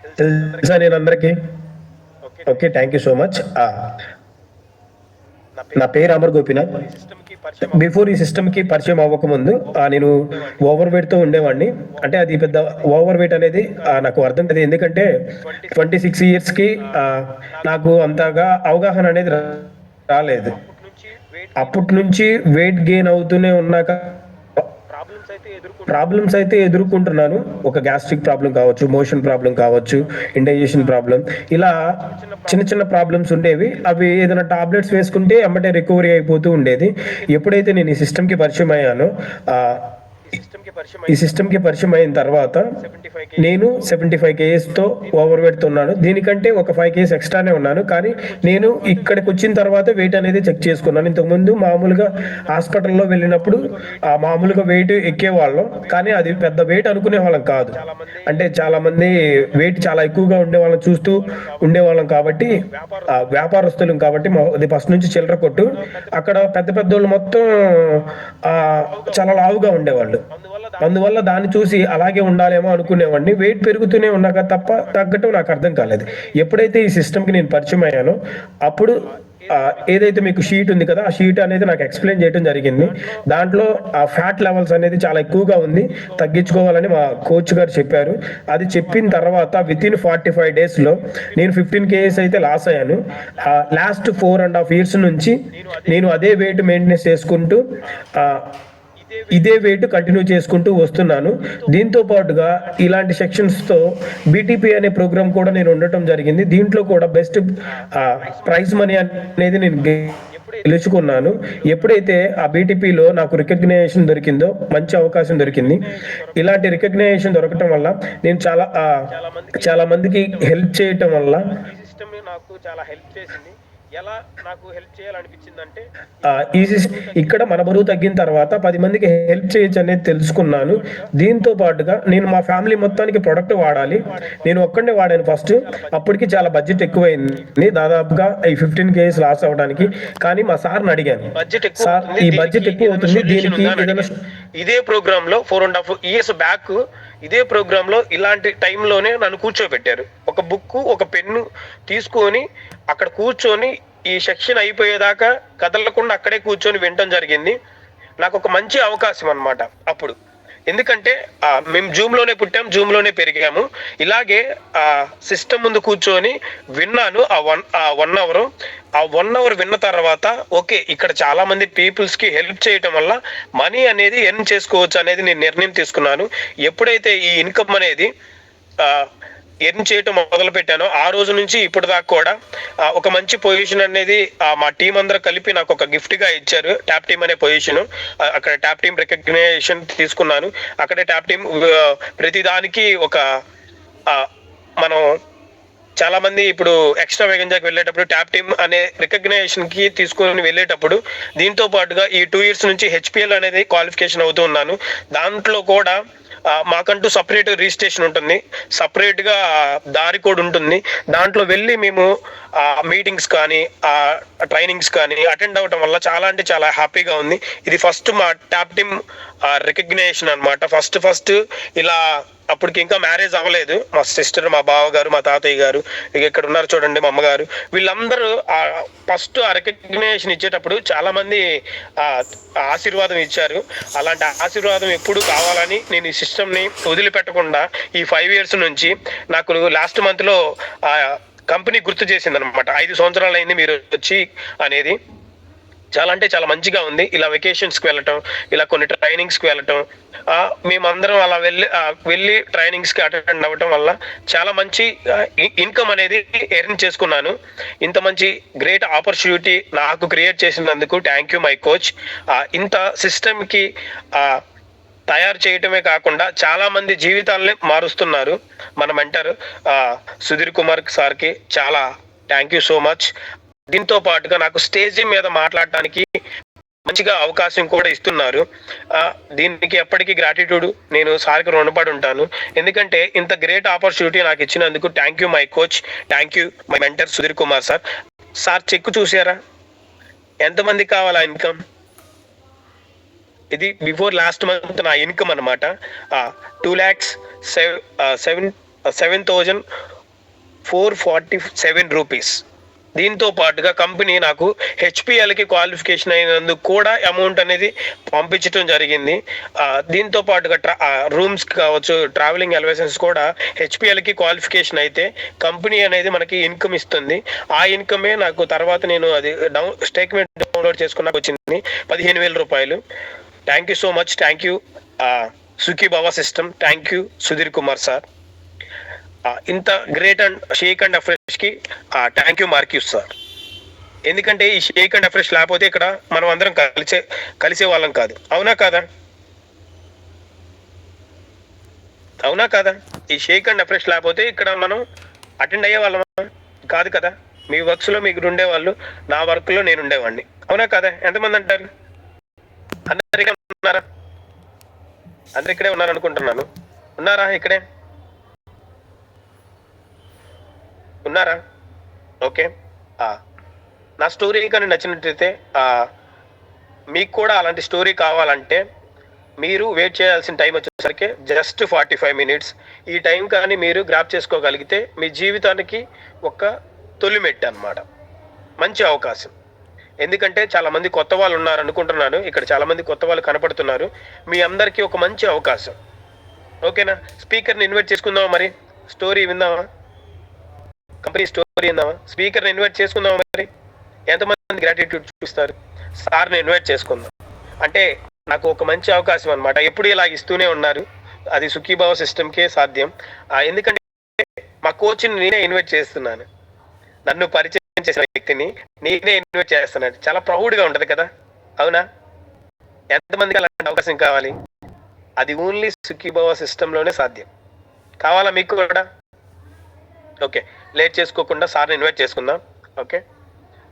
తెలుసా నేను అందరికీ? Okay. Thank you so much. నా పేరు అమర్ గోపీనాథ్. బిఫోర్ ఈ సిస్టమ్‌కి పరిచయం అవ్వకముందు నేను ఓవర్ వెయిట్‌తో ఉండేవాడిని. అంటే అది పెద్ద ఓవర్ వెయిట్ అనేది నాకు అర్థం కాదు. ఎందుకంటే 26 ఇయర్స్‌కి నాకు అంతగా అవగాహన అనేది రాలేదు. అప్పటి నుంచి వెయిట్ గెయిన్ అవుతూనే ఉన్నాక ప్రాబ్లమ్స్ అయితే ఎదుర్కొంటున్నాను. ఒక గ్యాస్ట్రిక్ ప్రాబ్లమ్ కావచ్చు, మోషన్ ప్రాబ్లమ్ కావచ్చు, ఇండైజెషన్ ప్రాబ్లమ్ ఇలా చిన్న చిన్న ప్రాబ్లమ్స్ ఉండేవి. అవి ఏదైనా టాబ్లెట్స్ వేసుకుంటే ఎమ్మటే రికవరీ అయిపోతూ ఉండేది. ఎప్పుడైతే నేను ఈ సిస్టమ్‌కి పరిచయం అయ్యానో ఆహ్, ఈ సిస్టమ్‌కి పరిచయం అయిన తర్వాత నేను 75 కేజెస్‌తో ఓవర్ వెయిట్‌తో ఉన్నాను. దీనికంటే ఒక 5 కేజెస్ ఎక్స్‌ట్రానే ఉన్నాను. కానీ నేను ఇక్కడికొచ్చిన తర్వాత వెయిట్ అనేది చెక్ చేసుకున్నాను. ఇంతకుముందు మామూలుగా హాస్పిటల్‌లో వెళ్ళినప్పుడు మామూలుగా వెయిట్ ఎక్కేవాళ్ళం. కానీ అది పెద్ద వెయిట్ అనుకునేవాళ్ళం కాదు. అంటే చాలామంది వెయిట్ చాలా ఎక్కువగా ఉండేవాళ్ళని చూస్తూ ఉండేవాళ్ళం కాబట్టి వ్యాపారస్తులం కాబట్టి మాది ఫస్ట్ నుంచి చిల్లర కొట్టు. అక్కడ పెద్ద పెద్దోళ్ళు మొత్తం ఆహ్, చాలా లావుగా ఉండేవాళ్ళు. అందువల్ల దాన్ని చూసి అలాగే ఉండాలేమో అనుకునేవాడిని. వెయిట్ పెరుగుతూనే ఉన్నాక తప్ప తగ్గటం నాకు అర్థం కాలేదు. ఎప్పుడైతే ఈ సిస్టమ్‌కి నేను పరిచయం అయ్యానో అప్పుడు ఏదైతే మీకు షీట్ ఉంది కదా! ఆ షీట్ అనేది నాకు ఎక్స్‌ప్లెయిన్ చేయటం జరిగింది. దాంట్లో ఫ్యాట్ లెవెల్స్ అనేది చాలా ఎక్కువగా ఉంది. తగ్గించుకోవాలని మా కోచ్ గారు చెప్పారు. అది చెప్పిన తర్వాత వితిన్ 45 డేస్‌లో నేను 15 కేజెస్ అయితే లాస్ అయ్యాను. లాస్ట్ 4 ½ ఇయర్స్ నుంచి నేను అదే వెయిట్ మెయింటెనెన్స్ చేసుకుంటూ ఆహ్, ఇదే వెయిట్ కంటిన్యూ చేసుకుంటూ వస్తున్నాను. దీంతో పాటుగా ఇలాంటి సెక్షన్స్‌తో బీటీపీ అనే ప్రోగ్రామ్ కూడా నేను ఉండటం జరిగింది. దీంట్లో కూడా బెస్ట్ ప్రైజ్ మనీ అనేది నేను గెలుచుకున్నాను. ఎప్పుడైతే ఆ బీటీపీలో నాకు రికగ్నిషన్ దొరికిందో, మంచి అవకాశం దొరికింది. ఇలాంటి రికగ్నిషన్ దొరకటం వల్ల నేను చాలా మందికి హెల్ప్ చేయటం వల్ల ఈ ఇక్కడ మన బరువు తగ్గిన తర్వాత 10 మందికి హెల్ప్ చేయొచ్చు అనేది తెలుసుకున్నాను. దీంతో పాటుగా నేను మా ఫ్యామిలీ మొత్తానికి ప్రొడక్ట్ వాడాలి. నేను ఒక్కడినే వాడాను ఫస్ట్. అప్పటికి చాలా బడ్జెట్ ఎక్కువైంది. దాదాపుగా ఈ 15 కేజీస్ లాస్ అవ్వడానికి. కానీ మా సార్‌ని అడిగాను. సార్ ఈ బడ్జెట్ ఎక్కువ అవుతుంది. దీనికి ఏదైనా ఇదే ప్రోగ్రామ్‌లో 4 ½ ఇయర్స్ బ్యాక్ ఇదే ప్రోగ్రామ్‌లో ఇలాంటి టైంలోనే నన్ను కూర్చోబెట్టారు. ఒక బుక్కు, ఒక పెన్ను తీసుకొని అక్కడ కూర్చొని ఈ సెక్షన్ అయిపోయేదాకా కదలకుండా అక్కడే కూర్చొని వినటం జరిగింది. నాకు ఒక మంచి అవకాశం అన్నమాట అప్పుడు. ఎందుకంటే మేము జూమ్‌లోనే పుట్టాం, జూమ్‌లోనే పెరిగాము. ఇలాగే సిస్టమ్ ముందు కూర్చొని విన్నాను ఆ 1 అవర్. ఆ 1 అవర్ విన్న తర్వాత ఓకే, ఇక్కడ చాలా మంది పీపుల్స్‌కి హెల్ప్ చేయటం వల్ల మనీ అనేది ఎర్న్ చేసుకోవచ్చు అనేది నేను నిర్ణయం తీసుకున్నాను. ఎప్పుడైతే ఈ ఇన్కమ్ అనేది ఎర్న్ చేయటం మొదలుపెట్టానో ఆ రోజు నుంచి ఇప్పటిదాకా కూడా ఒక మంచి పొజిషన్ అనేది మా టీం అందరూ కలిపి నాకు ఒక గిఫ్ట్‌గా ఇచ్చారు. ట్యాప్ టీమ్ అనే పొజిషన్. అక్కడ ట్యాప్ టీమ్ రికగ్నిషన్ తీసుకున్నాను. అక్కడే ట్యాప్ టీమ్ ప్రతిదానికి ఒక మనం చాలా మంది ఇప్పుడు ఎక్స్ట్రా వేగంజాకి వెళ్ళేటప్పుడు ట్యాప్ టీమ్ అనే రికగ్నైజేషన్‌కి తీసుకొని వెళ్ళేటప్పుడు దీంతో పాటుగా ఈ 2 ఇయర్స్ నుంచి హెచ్‌పీఎల్ అనేది క్వాలిఫికేషన్ అవుతూ ఉన్నాను. దాంట్లో కూడా మాకంటూ సపరేట్ రిజిస్ట్రేషన్ ఉంటుంది. సపరేట్‌గా దారి కోడ్ ఉంటుంది. దాంట్లో వెళ్ళి మేము మీటింగ్స్ కానీ ట్రైనింగ్స్ కానీ అటెండ్ అవ్వటం వల్ల చాలా అంటే చాలా హ్యాపీగా ఉంది. ఇది ఫస్ట్ మా ట్యాప్ టీమ్ రికగ్నిషన్ అన్నమాట. ఫస్ట్ ఇలా అప్పటికి ఇంకా మ్యారేజ్ అవ్వలేదు. మా సిస్టర్, మా బావగారు, మా తాతయ్య గారు, ఇక ఇక్కడ ఉన్నారు చూడండి మా అమ్మగారు, వీళ్ళందరూ ఫస్ట్ ఆ రికగ్నిషన్ ఇచ్చేటప్పుడు చాలా మంది ఆశీర్వాదం ఇచ్చారు. అలాంటి ఆశీర్వాదం ఎప్పుడు కావాలని నేను ఈ సిస్టమ్ని వదిలిపెట్టకుండా ఈ 5 ఇయర్స్ నుంచి నాకు లాస్ట్ మంత్లో కంపెనీ గుర్తు చేసింది అనమాట. 5 సంవత్సరాలు అయింది మీరు వచ్చి అనేది. చాలా అంటే చాలా మంచిగా ఉంది. ఇలా వెకేషన్స్‌కి వెళ్ళటం, ఇలా కొన్ని ట్రైనింగ్స్‌కి వెళ్ళటం, మేమందరం అలా వెళ్ళి ట్రైనింగ్స్‌కి అటెండ్ అవ్వటం వల్ల చాలా మంచి ఇన్కమ్ అనేది ఎర్న్ చేసుకున్నాను. ఇంత మంచి గ్రేట్ ఆపర్చునిటీ నాకు క్రియేట్ చేసినందుకు థ్యాంక్ యూ మై కోచ్. ఇంత సిస్టమ్‌కి తయారు చేయటమే కాకుండా చాలా మంది జీవితాలని మారుస్తున్నారు. మన మెంటర్ సుధీర్ కుమార్ సార్‌కి చాలా థ్యాంక్ యూ సో మచ్. దీంతో పాటుగా నాకు స్టేజ్ మీద మాట్లాడటానికి మంచిగా అవకాశం కూడా ఇస్తున్నారు. దీనికి ఎప్పటికీ గ్రాటిట్యూడ్ నేను సార్‌కి రుణపడి ఉంటాను. ఎందుకంటే ఇంత గ్రేట్ ఆపర్చునిటీ నాకు ఇచ్చినందుకు thank you my coach, thank you my mentor Sudheer Kumar sir. Sir check చూసారా? ఎంతమందికి కావాలా ఇన్కమ్? ఇది బిఫోర్ లాస్ట్ మంత్ నా ఇన్కమ్ అనమాట. 2,07,7,000 447 రూపీస్. దీంతో పాటుగా కంపెనీ నాకు హెచ్పిఎల్కి క్వాలిఫికేషన్ అయినందుకు కూడా అమౌంట్ అనేది పంపించడం జరిగింది. దీంతో పాటుగా రూమ్స్ కావచ్చు, ట్రావెలింగ్ అలవెన్సెస్ కూడా హెచ్పిఎల్కి క్వాలిఫికేషన్ అయితే కంపెనీ అనేది మనకి ఇన్కమ్ ఇస్తుంది. ఆ ఇన్కమే నాకు తర్వాత నేను అది స్టేట్మెంట్ డౌన్లోడ్ చేసుకున్నాక వచ్చింది 15,000 రూపాయలు. Thank you so much. Thank you Sukhi Baba system. Thank you Sudhir Kumar sir. ఇంత గ్రేట్ అండ్ షేక్ అండ్ అఫ్రెష్కి థ్యాంక్ యూ మార్క్యూస్ సార్. ఎందుకంటే ఈ షేక్ అండ్ అఫ్రెష్ లేకపోతే ఇక్కడ మనం అందరం కలిసే వాళ్ళం కాదు. అవునా కాదా? అవునా కాదా? ఈ షేక్ అండ్ అఫ్రెష్ లేకపోతే ఇక్కడ మనం అటెండ్ అయ్యే వాళ్ళమా కాదు కదా. మీ వర్క్స్లో మీకు ఉండేవాళ్ళు, నా వర్క్లో నేను ఉండేవాడిని. అవునా కాదా? ఎంతమంది అంటారు? అందరు ఇక్కడే ఉన్నారా? అందరు ఇక్కడే ఉన్నారు అనుకుంటున్నాను. ఉన్నారా? ఇక్కడే ఉన్నారా? ఓకే. నా స్టోరీ కానీ నచ్చినట్లయితే మీకు కూడా అలాంటి స్టోరీ కావాలంటే మీరు వెయిట్ చేయాల్సిన టైం వచ్చేసరికి జస్ట్ 45 మినిట్స్. ఈ టైం కానీ మీరు గ్రాప్ చేసుకోగలిగితే మీ జీవితానికి ఒక తొలిమెట్టు అన్నమాట. మంచి అవకాశం. ఎందుకంటే చాలామంది కొత్త వాళ్ళు ఉన్నారు అనుకుంటున్నాను. ఇక్కడ చాలామంది కొత్త వాళ్ళు కనపడుతున్నారు. మీ అందరికీ ఒక మంచి అవకాశం. ఓకేనా? స్పీకర్ని ఇన్వైట్ చేసుకుందామా? మరి స్టోరీ విందామా? కంపెనీ స్టోరీ విందామా? స్పీకర్ని ఇన్వైట్ చేసుకుందామా? మరి ఎంతమంది గ్రాటిట్యూడ్ చూపిస్తారు? సార్ని ఇన్వైట్ చేసుకుందాం. అంటే నాకు ఒక మంచి అవకాశం అనమాట. ఎప్పుడు ఇలా ఇస్తూనే ఉన్నారు. అది సుఖీభావ సిస్టమ్కే సాధ్యం. ఎందుకంటే మా కోచ్ని నేనే ఇన్వైట్ చేస్తున్నాను. నన్ను పరిచయం చేసిన వ్యక్తిని నేనే ఇన్వైట్ చేస్తున్నాను. చాలా ప్రౌడ్గా ఉంటుంది కదా. అవునా? ఎంతమందికి అలాంటి అవకాశం కావాలి? అది ఓన్లీ సుఖీభావ సిస్టంలోనే సాధ్యం. కావాలా మీకు కూడా? ఓకే, లేట్ చేసుకోకుండా సార్ని ఇన్వైట్ చేసుకుందాం. ఓకే,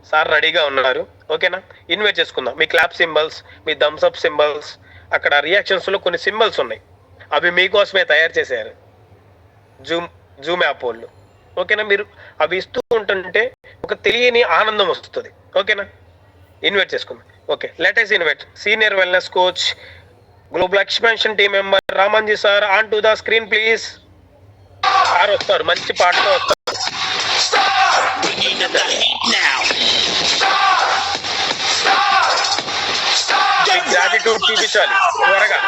సార్ రెడీగా ఉన్నారు. ఓకేనా? ఇన్వైట్ చేసుకుందాం. మీ క్లాప్ సింబల్స్, మీ థమ్స్ అప్ సింబల్స్, అక్కడ రియాక్షన్స్లో కొన్ని సింబల్స్ ఉన్నాయి. అవి మీకోసమే తయారు చేశారు జూమ్ యాప్ వాళ్ళు. ఓకేనా? మీరు అవి ఇస్తూ ఉంటుంటే ఒక తెలియని ఆనందం వస్తుంది. ఓకేనా? ఇన్వైట్ చేసుకుందాం. Okay, let us invite senior wellness coach, global expansion team member Ramanji sir on to the screen please. Sir వస్తారు, మంచి పాటతో వస్తారు. గ్రాటిట్యూడ్ చూపించాలి త్వరగా.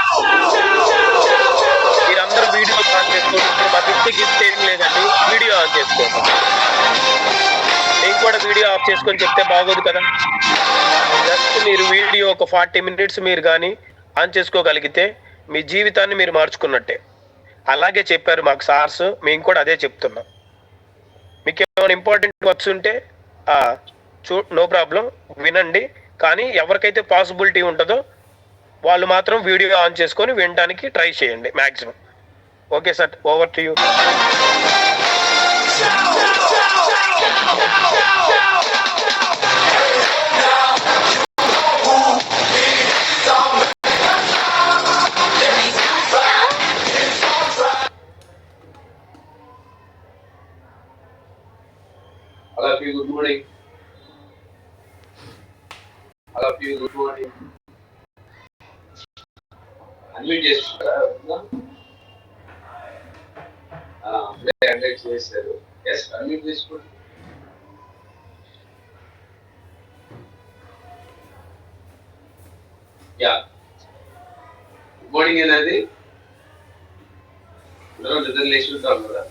మీరందరూ వీడియో ఆన్ చేసుకోండి. మా గిఫ్ట్ ఏం లేదండి, వీడియో ఆన్ చేసుకోండి. నేను కూడా వీడియో ఆఫ్ చేసుకొని చెప్తే బాగోదు కదా. జస్ట్ మీరు వీడియో ఒక 40 మినిట్స్ మీరు కానీ ఆన్ చేసుకోగలిగితే మీ జీవితాన్ని మీరు మార్చుకున్నట్టే. అలాగే చెప్పారు మాకు సార్స్, మేము కూడా అదే చెప్తున్నాం. మీకు ఏమైనా ఇంపార్టెంట్ వర్క్స్ ఉంటే నో ప్రాబ్లం, వినండి. కానీ ఎవరికైతే పాసిబిలిటీ ఉంటుందో వాళ్ళు మాత్రం వీడియో ఆన్ చేసుకొని వినడానికి ట్రై చేయండి maximum. Okay sir, over to you. Good morning. All of you, good morning. Unmute చేస్తున్నారా? unmute చేశారు. Yes, unmute చేసుకోండి. Yeah. Good morning అనేది నిద్ర లేచి ఉంటాం కదా.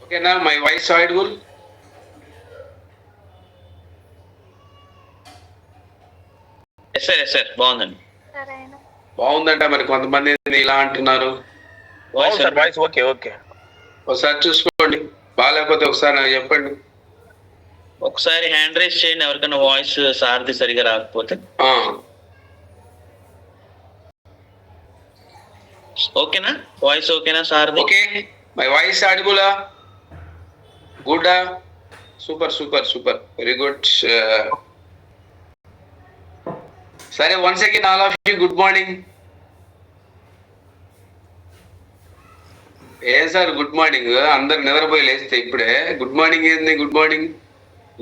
ఓకేనా? My voice audible? సార్ బాగుందండి. బాగుందంట. మరి కొంతమంది ఇలా అంటున్నారు. Voice okay. ఒకసారి చూసుకోండి. బాగాలేకపోతే ఒకసారి నాకు చెప్పండి. ఒకసారి హ్యాండ్ రైజ్ చేయండి ఎవరికైనా వాయిస్ సార్ది సరిగా రాకపోతే. ఓకేనా? వాయిస్ ఓకేనా సార్ది? ఓకే. మై వాయిస్ ఆడిబులా? గుడ్డా? Super, very good. సరే, once again all of you good morning. ఏం సార్ గుడ్ మార్నింగ్, అందరు నిద్రపోయి లేస్తే ఇప్పుడే గుడ్ మార్నింగ్ ఏంది, గుడ్ మార్నింగ్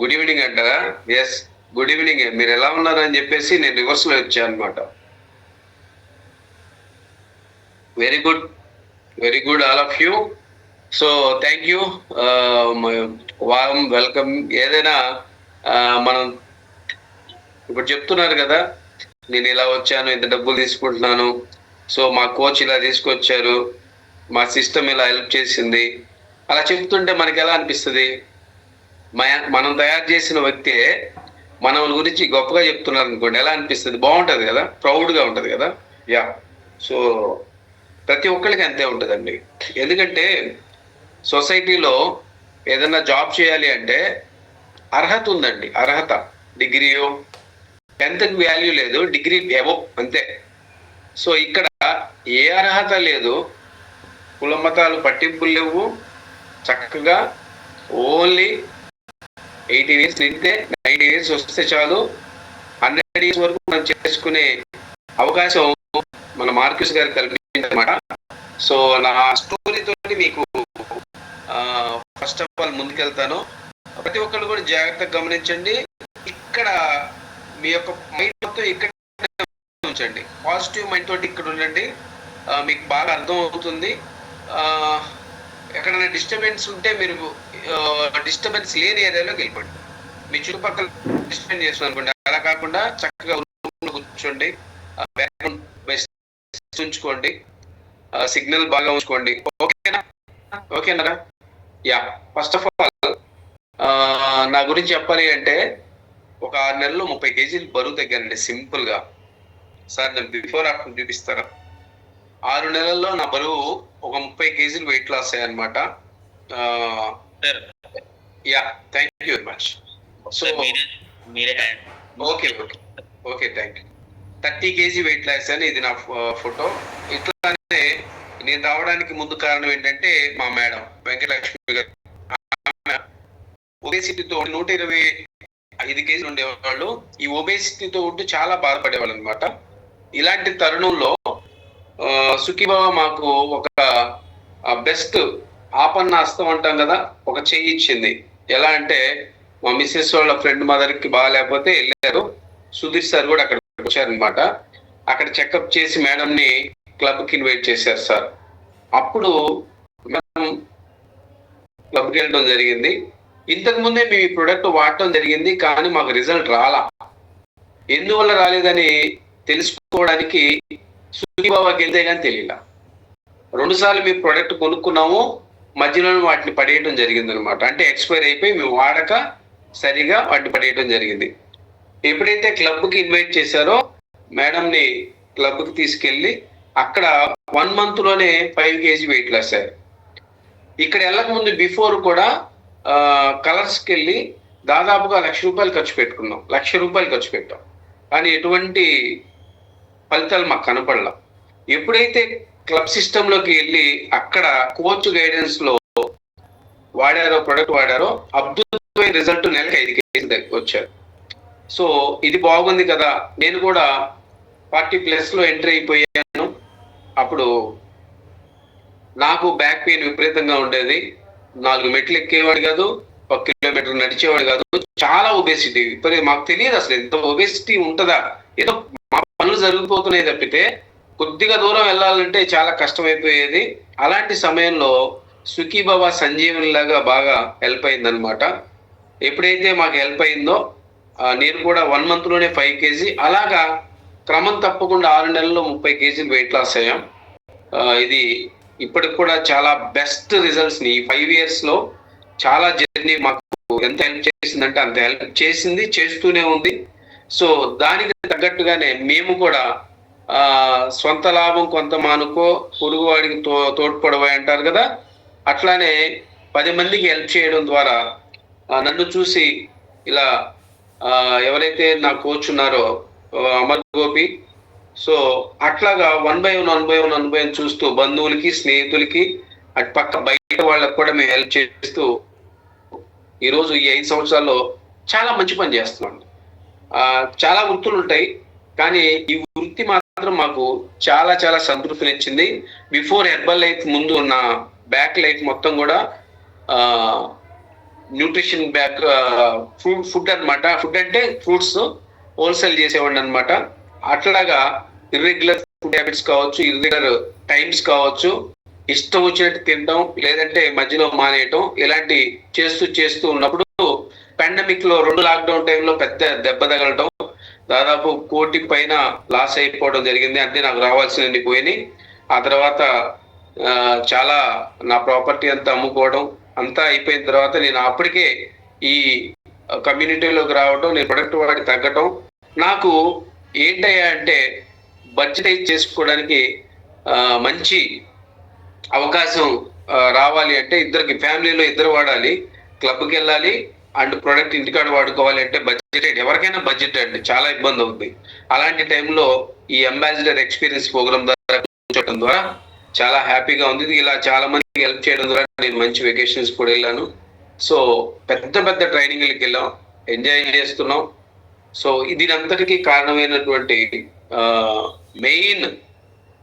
గుడ్ ఈవినింగ్ అంటారా? Yes, good evening. మీరు ఎలా ఉన్నారు అని చెప్పేసి నేను రివర్స్ లో వచ్చాను అనమాట. Very good, very good all of you. So thank you, warm welcome. ఏదైనా మనం ఇప్పుడు చెప్తున్నారు కదా, నేను ఇలా వచ్చాను, ఇంత డబ్బులు తీసుకుంటున్నాను, సో మా కోచ్ ఇలా తీసుకొచ్చారు, మా సిస్టమ్ ఇలా హెల్ప్ చేసింది, అలా చెప్తుంటే మనకి ఎలా అనిపిస్తుంది? మనం తయారు చేసిన వ్యక్తే మన గురించి గొప్పగా చెప్తున్నారు అనుకోండి, ఎలా అనిపిస్తుంది? బాగుంటుంది కదా, ప్రౌడ్గా ఉంటుంది కదా. యా, సో ప్రతి ఒక్కరికి అంతే ఉంటుందండి. ఎందుకంటే సొసైటీలో ఏదైనా జాబ్ చేయాలి అంటే అర్హత ఉందండి. అర్హత, డిగ్రీయో 10th వాల్యూ లేదు, డిగ్రీ ఏవో అంతే. సో ఇక్కడ ఏ అర్హత లేదు, కుల మతాలు పట్టింపులు లేవు, చక్కగా ఓన్లీ 18 years నింటే 90 years వస్తే చాలు, 100 years వరకు మనం చేసుకునే అవకాశం మన మార్క్యూస్ గారు కల్పించారన్నమాట. సో నా స్టోరీతో మీకు ఫస్ట్ ఆఫ్ ఆల్ ముందుకెళ్తాను. ప్రతి ఒక్కరు కూడా జాగ్రత్తగా గమనించండి. ఇక్కడ మీ యొక్క మైండ్ మొత్తం ఇక్కడ ఉంచండి, పాజిటివ్ మైండ్ తోటి ఇక్కడ ఉండండి, మీకు బాగా అర్థం అవుతుంది. ఎక్కడైనా డిస్టర్బెన్స్ ఉంటే మీరు డిస్టర్బెన్స్ లేని ఏరియాలోకి వెళ్ళిపోండి. మీ చుట్టుపక్కల డిస్టర్బెన్స్ చేస్తున్నాను అనుకోండి, అలా కాకుండా చక్కగా కూర్చోండి, బ్యాక్గ్రౌండ్ ఉంచుకోండి, సిగ్నల్ బాగా ఉంచుకోండి. ఓకేనా? ఓకేనా? యా, ఫస్ట్ ఆఫ్ ఆల్ నా గురించి చెప్పాలి అంటే ఒక 6 నెలల్లో 30 kgs బరువు తగ్గానండి. సింపుల్ గా సార్ నేను బిఫోర్ ఆఫ్టర్ చూపిస్తారా? 6 నెలల్లో నా బరువు ఒక 30 kgs వెయిట్ లాస్ అయ్యానమాట. Yeah, thank you very much. So okay okay okay, thank you. 30 kg weight loss అని ఇది నా ఫోటో. ఇట్లానే నేను రావడానికి ముందు కారణం ఏంటంటే మా మేడం వెంకటలక్ష్మి గారు ఒబేసిటీతో 125 kg ఉండేవాళ్ళు. ఈ ఒబేసిటీతో ఉంటూ చాలా బాధపడేవాళ్ళు అనమాట. ఇలాంటి తరుణంలో సుఖీబాబా మాకు ఒక బెస్ట్ ఆపన్నాస్తం అంటాం కదా, ఒక చెయ్యి ఇచ్చింది. ఎలా అంటే మా మిస్సెస్ వాళ్ళ ఫ్రెండ్ మదర్కి బాగాలేకపోతే వెళ్ళారు, సుధీర్ సార్ కూడా అక్కడికి వచ్చారనమాట. అక్కడ చెకప్ చేసి మేడంని క్లబ్కి ఇన్వైట్ చేశారు సార్. అప్పుడు మేడం క్లబ్కి వెళ్ళడం జరిగింది. ఇంతకు ముందే మేము ఈ ప్రోడక్ట్ వాడటం జరిగింది, కానీ మాకు రిజల్ట్ రాలా. ఎందువల్ల రాలేదని తెలుసుకోవడానికి సుఖీబాబాకి వెళ్తే కానీ తెలియలా. 2 సార్లు మీ ప్రోడక్ట్ కొనుక్కున్నాము, మధ్యలో వాటిని పడేయడం జరిగింది అనమాట. అంటే ఎక్స్పైర్ అయిపోయి మేము వాడక సరిగా వాటిని పడేయడం జరిగింది. ఎప్పుడైతే క్లబ్కి ఇన్వైట్ చేశారో మేడంని క్లబ్కి తీసుకెళ్ళి అక్కడ 1 month లోనే 5 kg వెయిట్ లాస్ అయ్యారు. ఇక్కడ వెళ్ళక ముందు బిఫోర్ కూడా కలర్స్కి వెళ్ళి దాదాపుగా ₹1,00,000 ఖర్చు పెట్టుకున్నాం, ₹1,00,000 ఖర్చు పెట్టాం, కానీ ఎటువంటి ఫలితాలు మాకు కనపడలా. ఎప్పుడైతే క్లబ్ సిస్టంలోకి వెళ్ళి అక్కడ కోచ్ గైడెన్స్ లో వాడారో, ప్రొడక్ట్ వాడారో, అద్భుతమైన రిజల్ట్, నెలకు 5 kg వచ్చారు. సో ఇది బాగుంది కదా, నేను కూడా 40+ లో ఎంట్రీ అయిపోయాను. అప్పుడు నాకు బ్యాక్ పెయిన్ విపరీతంగా ఉండేది. 4 మెట్లు ఎక్కేవాడు కాదు, 1 కిలోమీటర్ నడిచేవాడు కాదు. చాలా ఒబేసిటీ, మాకు తెలియదు అసలు ఎంత ఒబేసిటీ ఉంటుందా. ఏదో మా పనులు జరిగిపోతున్నాయి తప్పితే కొద్దిగా దూరం వెళ్ళాలంటే చాలా కష్టమైపోయేది. అలాంటి సమయంలో సుఖీబాబా సంజీవని లాగా బాగా హెల్ప్ అయిందనమాట. ఎప్పుడైతే మాకు హెల్ప్ అయిందో నేను కూడా 1 month లోనే 5 kg, అలాగా క్రమం తప్పకుండా 6 నెలల్లో 30 kg వెయిట్ లాస్ అయ్యాం. ఇది ఇప్పటికి కూడా చాలా బెస్ట్ రిజల్ట్స్ ని 5 years లో చాలా జర్నీ మాకు ఎంత హెల్ప్ చేసిందంటే అంత హెల్ప్ చేసింది, చేస్తూనే ఉంది. సో దానికి తగ్గట్టుగానే మేము కూడా సొంత లాభం కొంత మానుకో, పొరుగువాడికి తోడ్పడవా అంటారు కదా, అట్లానే 10 మందికి హెల్ప్ చేయడం ద్వారా నన్ను చూసి ఇలా ఎవరైతే నా కోచ్ ఉన్నారో అమర్ గోపి, సో అట్లాగా 1 by 1 చూస్తూ బంధువులకి, స్నేహితులకి, అటు పక్క బయట వాళ్ళకి కూడా మేము హెల్ప్ చేస్తూ ఈరోజు ఈ 5 సంవత్సరాల్లో చాలా మంచి పని చేస్తున్నాం. చాలా వృత్తులు ఉంటాయి, కానీ ఈ వృత్తి మాత్రం మాకు చాలా చాలా సంతృప్తినిచ్చింది. బిఫోర్ హెర్బల్ లైఫ్ ముందు ఉన్న బ్యాక్ లైఫ్ మొత్తం కూడా న్యూట్రిషన్ బ్యాక్ ఫుడ్ అన్నమాట. ఫుడ్ అంటే ఫ్రూట్స్ హోల్సేల్ చేసేవాడిని అనమాట. అట్లాగా ఇర్రెగ్యులర్ ఫుడ్ హ్యాబిట్స్ కావచ్చు, ఇర్రెగ్యులర్ టైమ్స్ కావచ్చు, ఇష్టం వచ్చినట్టు తినడం, లేదంటే మధ్యలో మానేయటం, ఇలాంటి చేస్తూ ఉన్నప్పుడు పాండమిక్ లో 2 లాక్డౌన్ టైంలో పెద్ద దెబ్బ తగలటం, దాదాపు 1 కోటి పైన లాస్ అయిపోవడం జరిగింది. అంటే నాకు రావాల్సినవి పోయినాయి. ఆ తర్వాత చాలా నా ప్రాపర్టీ అంతా అమ్ముకోవడం అంతా అయిపోయిన తర్వాత నేను అప్పటికే ఈ కమ్యూనిటీలోకి రావడం, నేను ప్రొడక్ట్ వాడికి తగ్గటం, నాకు ఏంటయ్యా అంటే బడ్జెటైజ్ చేసుకోవడానికి మంచి అవకాశం రావాలి అంటే ఇద్దరికి, ఫ్యామిలీలో 2 వాడాలి, క్లబ్కి వెళ్ళాలి అండ్ ప్రొడక్ట్ ఇంటికాడ వాడుకోవాలి అంటే బడ్జెట్, ఎవరికైనా బడ్జెట్ అంటే చాలా ఇబ్బంది అవుతుంది. అలాంటి టైంలో ఈ అంబాసిడర్ ఎక్స్పీరియన్స్ ప్రోగ్రామ్ ద్వారా కూర్చోవడం ద్వారా చాలా హ్యాపీగా ఉంది. ఇలా చాలా మందికి హెల్ప్ చేయడం ద్వారా నేను మంచి వెకేషన్స్ కూడా వెళ్ళాను. సో పెద్ద ట్రైనింగ్లకి వెళ్ళాం, ఎంజాయ్ చేస్తున్నాం. సో దీని అంతటికీ కారణమైనటువంటి మెయిన్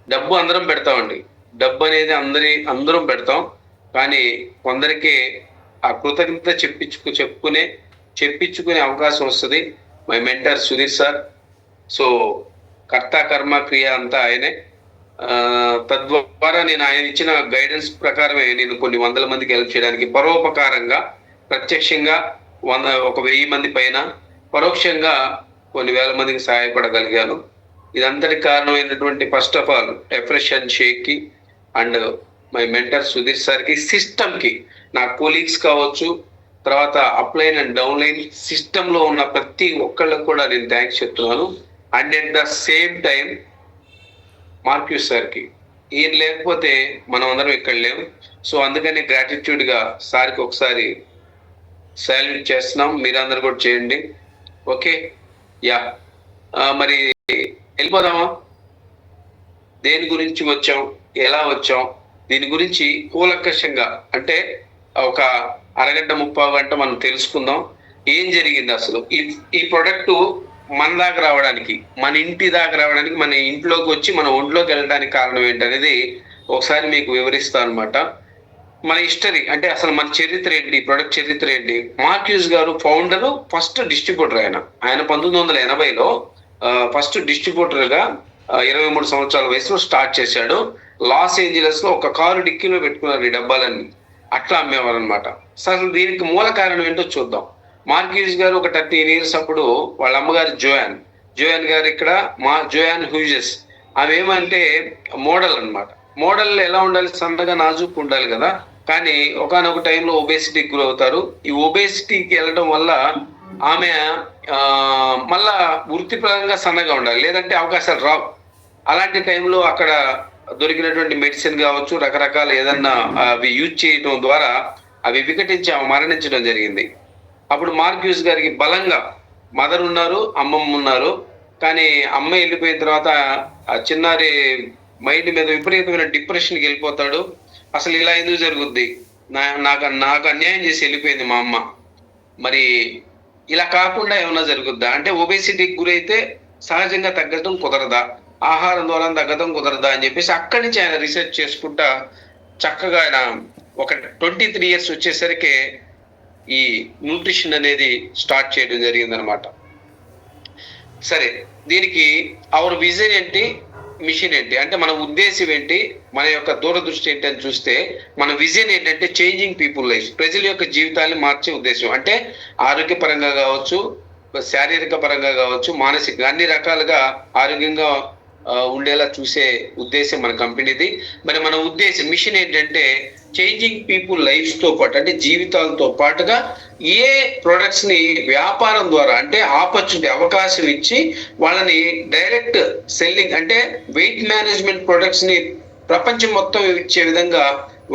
డబ్బు అందరం పెడతామండి. డబ్బు అనేది అందరం పెడతాం, కానీ కొందరికి ఆ కృతజ్ఞత చెప్పించుకునే అవకాశం వస్తుంది. My mentor Sudheer sir. So కర్త కర్మ క్రియ అంతా ఆయనే. తద్వారా నేను ఆయన ఇచ్చిన గైడెన్స్ ప్రకారమే నేను కొన్ని 100 మందికి హెల్ప్ చేయడానికి పరోపకారంగా, ప్రత్యక్షంగా 1000 మంది పైన, పరోక్షంగా కొన్ని 1000 మందికి సహాయపడగలిగాను. ఇదంతటి కారణమైనటువంటి ఫస్ట్ ఆఫ్ ఆల్ ఎఫ్రెష్ అండ్ షేక్ కి అండ్ మై మెంటర్ సుధీర్ సార్కి, సిస్టమ్కి, నా కొలీగ్స్ కావచ్చు, తర్వాత అప్లైన్ అండ్ డౌన్లైన్ సిస్టంలో ఉన్న ప్రతి ఒక్కళ్ళకు కూడా నేను థ్యాంక్స్ చెప్తున్నాను. And at the same time Marcus సార్కి, ఈయన లేకపోతే మనం అందరం ఇక్కడ లేవు. సో అందుకని గ్రాటిట్యూడ్గా సార్కి ఒకసారి సాల్యూట్ చేస్తున్నాం. మీరందరూ కూడా చేయండి. Okay, yeah. మరి వెళ్ళిపోదామా? దేని గురించి వచ్చాం, ఎలా వచ్చాం, దీని గురించి కూలంకషంగా అంటే ఒక అరగంట 30 గంట మనం తెలుసుకుందాం. ఏం జరిగింది అసలు ఈ ప్రొడక్ట్ మన దాకా రావడానికి, మన ఇంటి దాకా రావడానికి, మన ఇంట్లోకి వచ్చి మన ఒంట్లోకి వెళ్ళడానికి కారణం ఏంటనేది ఒకసారి మీకు వివరిస్తాను అనమాట. మన హిస్టరీ అంటే అసలు మన చరిత్ర ఏంటి, ప్రొడక్ట్ చరిత్ర ఏంటి. మార్క్యూస్ గారు ఫౌండరు, ఫస్ట్ డిస్ట్రిబ్యూటర్. ఆయన 1980లో ఫస్ట్ డిస్ట్రిబ్యూటర్గా 23 సంవత్సరాల వయసులో స్టార్ట్ చేశాడు. లాస్ ఏంజలస్ లో ఒక కారు డిక్కీలో పెట్టుకున్నారు ఈ డబ్బాలన్నీ, అట్లా అమ్మేవారు అనమాట. అసలు దీనికి మూల కారణం ఏంటో చూద్దాం. మార్క్యూస్ గారు ఒక 13 years అప్పుడు వాళ్ళ అమ్మగారు జోయాన్ గారు ఇక్కడ జోయాన్ హ్యూజెస్, ఆమె ఏమంటే మోడల్ అన్నమాట. మోడల్ ఎలా ఉండాలి, సన్నగా నాజూకు ఉండాలి కదా. కానీ ఒకానొక టైంలో ఒబేసిటీకి గురవుతారు. ఈ ఒబేసిటీకి వెళ్ళడం వల్ల ఆమె మళ్ళా వృత్తిపరంగా సన్నగా ఉండాలి, లేదంటే అవకాశాలు రావు. అలాంటి టైంలో అక్కడ దొరికినటువంటి మెడిసిన్ కావచ్చు, రకరకాల ఏదన్నా అవి యూజ్ చేయడం ద్వారా అవి వికటించి ఆమె మరణించడం జరిగింది. అప్పుడు మార్క్యూస్ గారికి బలంగా మదర్ ఉన్నారు, అమ్మమ్మ ఉన్నారు. కానీ అమ్మ వెళ్ళిపోయిన తర్వాత ఆ చిన్నారి మైండ్ మీద విపరీతమైన డిప్రెషన్కి వెళ్ళిపోతాడు. అసలు ఇలా ఎందుకు జరుగుద్ది, నాకు అన్యాయం చేసి వెళ్ళిపోయింది మా అమ్మ, మరి ఇలా కాకుండా ఏమన్నా జరుగుద్దా అంటే ఒబేసిటీకి గురైతే సహజంగా తగ్గడం కుదరదా, ఆహారం ద్వారా తగ్గడం కుదరదా అని చెప్పేసి అక్కడి నుంచి ఆయన రీసెర్చ్ చేసుకుంటా చక్కగా ఆయన ఒక 23 years వచ్చేసరికి ఈ న్యూట్రిషన్ అనేది స్టార్ట్ చేయడం జరిగిందనమాట. సరే, దీనికి అవర్ విజన్ ఏంటి, మిషన్ ఏంటి అంటే మన ఉద్దేశం ఏంటి, మన యొక్క దూరదృష్టి ఏంటి అని చూస్తే మన విజన్ ఏంటంటే చేంజింగ్ పీపుల్ లైఫ్, ప్రజల యొక్క జీవితాన్ని మార్చే ఉద్దేశం. అంటే ఆరోగ్యపరంగా కావచ్చు, శారీరక పరంగా కావచ్చు, మానసికంగా అన్ని రకాలుగా ఆరోగ్యంగా ఉండేలా చూసే ఉద్దేశం మన కంపెనీది. మరి మన ఉద్దేశం మిషన్ ఏంటంటే చేంజింగ్ పీపుల్ లైఫ్ తో పాటు అంటే జీవితాలతో పాటుగా ఏ ప్రొడక్ట్స్ ని వ్యాపారం ద్వారా అంటే ఆపర్చునిటీ అవకాశం ఇచ్చి వాళ్ళని డైరెక్ట్ సెల్లింగ్ అంటే వెయిట్ మేనేజ్మెంట్ ప్రొడక్ట్స్ ని ప్రపంచం మొత్తం ఇచ్చే విధంగా,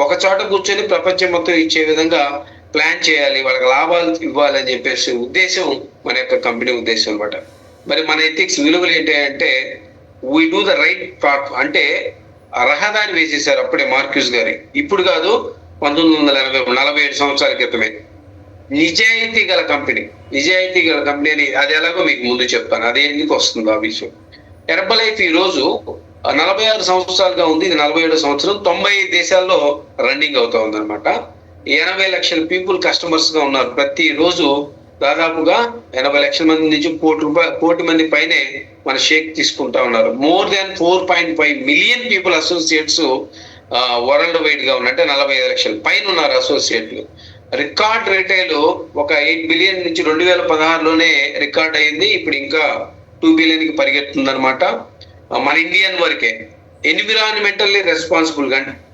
ఒక చోట కూర్చొని ప్రపంచం మొత్తం ఇచ్చే విధంగా ప్లాన్ చేయాలి, వాళ్ళకి లాభాలు ఇవ్వాలని చెప్పేసి ఉద్దేశం మన యొక్క కంపెనీ ఉద్దేశం అనమాట. మరి మన ఎథిక్స్ విలువలు ఏంటి అంటే we do the right path అంటే రహదారి వేసేసారు అప్పుడే మార్క్యూస్ గారి. ఇప్పుడు కాదు, 1947 సంవత్సరాల క్రితమే. నిజాయితీ గల కంపెనీ అని అది ఎలాగో మీకు ముందు చెప్తాను, అది ఎందుకు వస్తుందో ఆ విషయం. హెర్బలైఫ్ ఈ రోజు 46 సంవత్సరాలుగా ఉంది, ఇది 47వ సంవత్సరం. 95 దేశాల్లో రన్నింగ్ అవుతా ఉంది అనమాట. 80 లక్షల పీపుల్ కస్టమర్స్ గా ఉన్నారు. ప్రతి రోజు దాదాపుగా 80 లక్షల మంది నుంచి కోటి మంది పైనే మన షేక్ తీసుకుంటా ఉన్నారు. More than 4.5 million people associates world wide గా ఉన్నట్టే 45 లక్షల పైన ఉన్నారు అసోసియేట్లు. రికార్డ్ రిటైల్ ఒక 8 బిలియన్ నుంచి 2016లోనే రికార్డ్ అయింది. ఇప్పుడు ఇంకా 2 బిలియన్ కి పరిగెత్తుంది అనమాట. మన ఇండియన్ వరకే ఎన్విరాన్మెంటల్లీ రెస్పాన్సిబుల్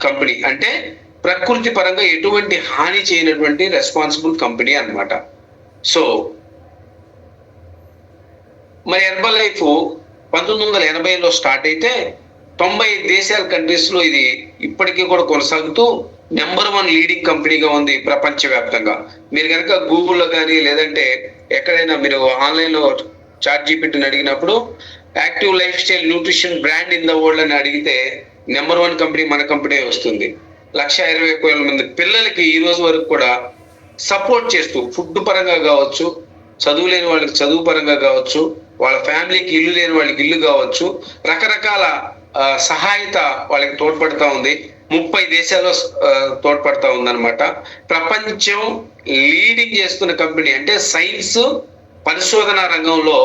కంపెనీ, అంటే ప్రకృతి పరంగా ఎటువంటి హాని చేయనటువంటి రెస్పాన్సిబుల్ కంపెనీ అన్నమాట. సో మరి హెర్బల్ లైఫ్ 1980లో స్టార్ట్ అయితే 95 దేశాల కంట్రీస్ లో ఇది ఇప్పటికీ కూడా కొనసాగుతూ నెంబర్ 1 లీడింగ్ కంపెనీగా ఉంది ప్రపంచవ్యాప్తంగా. మీరు కనుక గూగుల్లో కానీ లేదంటే ఎక్కడైనా మీరు ఆన్లైన్లో చాట్ జీపీటీని అడిగినప్పుడు active life style nutrition brand in the world అని అడిగితే నెంబర్ 1 కంపెనీ మన కంపెనీ వస్తుంది. 1,20,000 మంది పిల్లలకి ఈ రోజు వరకు కూడా సపోర్ట్ చేస్తూ ఫుడ్ పరంగా కావచ్చు, చదువు లేని వాళ్ళకి చదువు పరంగా కావచ్చు, వాళ్ళ ఫ్యామిలీకి ఇల్లు లేని వాళ్ళకి ఇల్లు కావచ్చు, రకరకాల సహాయత వాళ్ళకి తోడ్పడతా ఉంది. 30 దేశాల్లో తోడ్పడతా ఉందన్నమాట. ప్రపంచం లీడింగ్ చేస్తున్న కంపెనీ, అంటే సైన్స్ పరిశోధన రంగంలో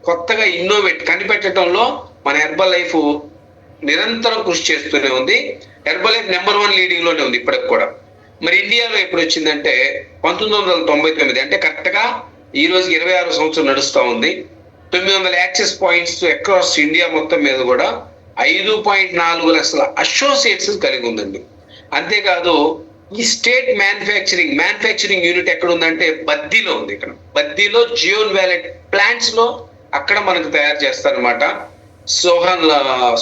కొత్తగా ఇన్నోవేట్ కనిపెట్టడంలో మన హెర్బల్ లైఫ్ నిరంతరం కృషి చేస్తూనే ఉంది. హెర్బల్ లైఫ్ నెంబర్ 1 లీడింగ్ లోనే ఉంది ఇప్పటికి కూడా. మరి ఇండియాలో ఎప్పుడు వచ్చిందంటే 1999, అంటే కరెక్ట్ గా ఈ రోజు 26వ సంవత్సరం నడుస్తూ ఉంది. 900 యాక్సెస్ పాయింట్స్ అక్రాస్ ఇండియా మొత్తం మీద కూడా 5.4 లక్షల అసోసియేట్స్ కలిగి ఉందండి. అంతేకాదు ఈ స్టేట్ మ్యానుఫ్యాక్చరింగ్ యూనిట్ ఎక్కడ ఉందంటే బద్దీలో ఉంది. ఇక్కడ బద్దీలో జియోన్ వ్యాలెట్ ప్లాంట్స్ లో అక్కడ మనకు తయారు చేస్తారనమాట.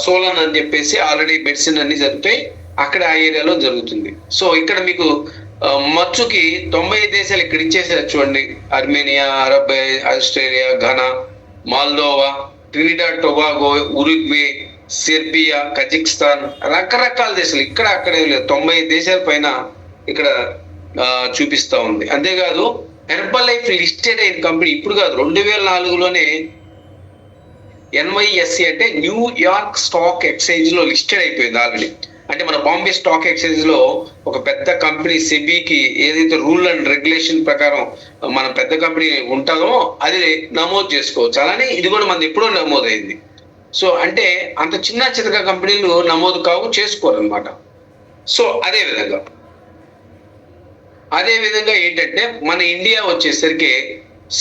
సోలన్ అని చెప్పేసి ఆల్రెడీ మెడిసిన్ అన్ని జరుగుతాయి అక్కడ, ఆ ఏరియాలో జరుగుతుంది. సో ఇక్కడ మీకు మచ్చుకి 90 దేశాలు ఇక్కడ ఇచ్చేసారు చూడండి. Armenia, Arab, Australia, Ghana, మాల్దోవా, Trinidad Tobago, Uruguay, Serbia, Kazakhstan, రకరకాల దేశాలు ఇక్కడ అక్కడే లేదు. 90 దేశాల పైన ఇక్కడ చూపిస్తా ఉంది. అంతేకాదు హెర్బల్ లైఫ్ లిస్టెడ్ అయిన కంపెనీ ఇప్పుడు కాదు, 2004లోనే NYSE అంటే న్యూయార్క్ స్టాక్ ఎక్స్చేంజ్ లో లిస్టెడ్ అయిపోయింది ఆల్రెడీ. అంటే మన బాంబే స్టాక్ ఎక్స్చేంజ్ లో ఒక పెద్ద కంపెనీ సెబీకి ఏదైతే రూల్ అండ్ రెగ్యులేషన్ ప్రకారం మన పెద్ద కంపెనీ ఉంటుందో అది నమోదు చేసుకోవచ్చు. అలానే ఇది కూడా మనది ఎప్పుడో నమోదైంది. సో అంటే అంత చిన్న చితక కంపెనీలు నమోదు కావు, చేసుకోరు అనమాట. సో అదే విధంగా ఏంటంటే మన ఇండియా వచ్చేసరికి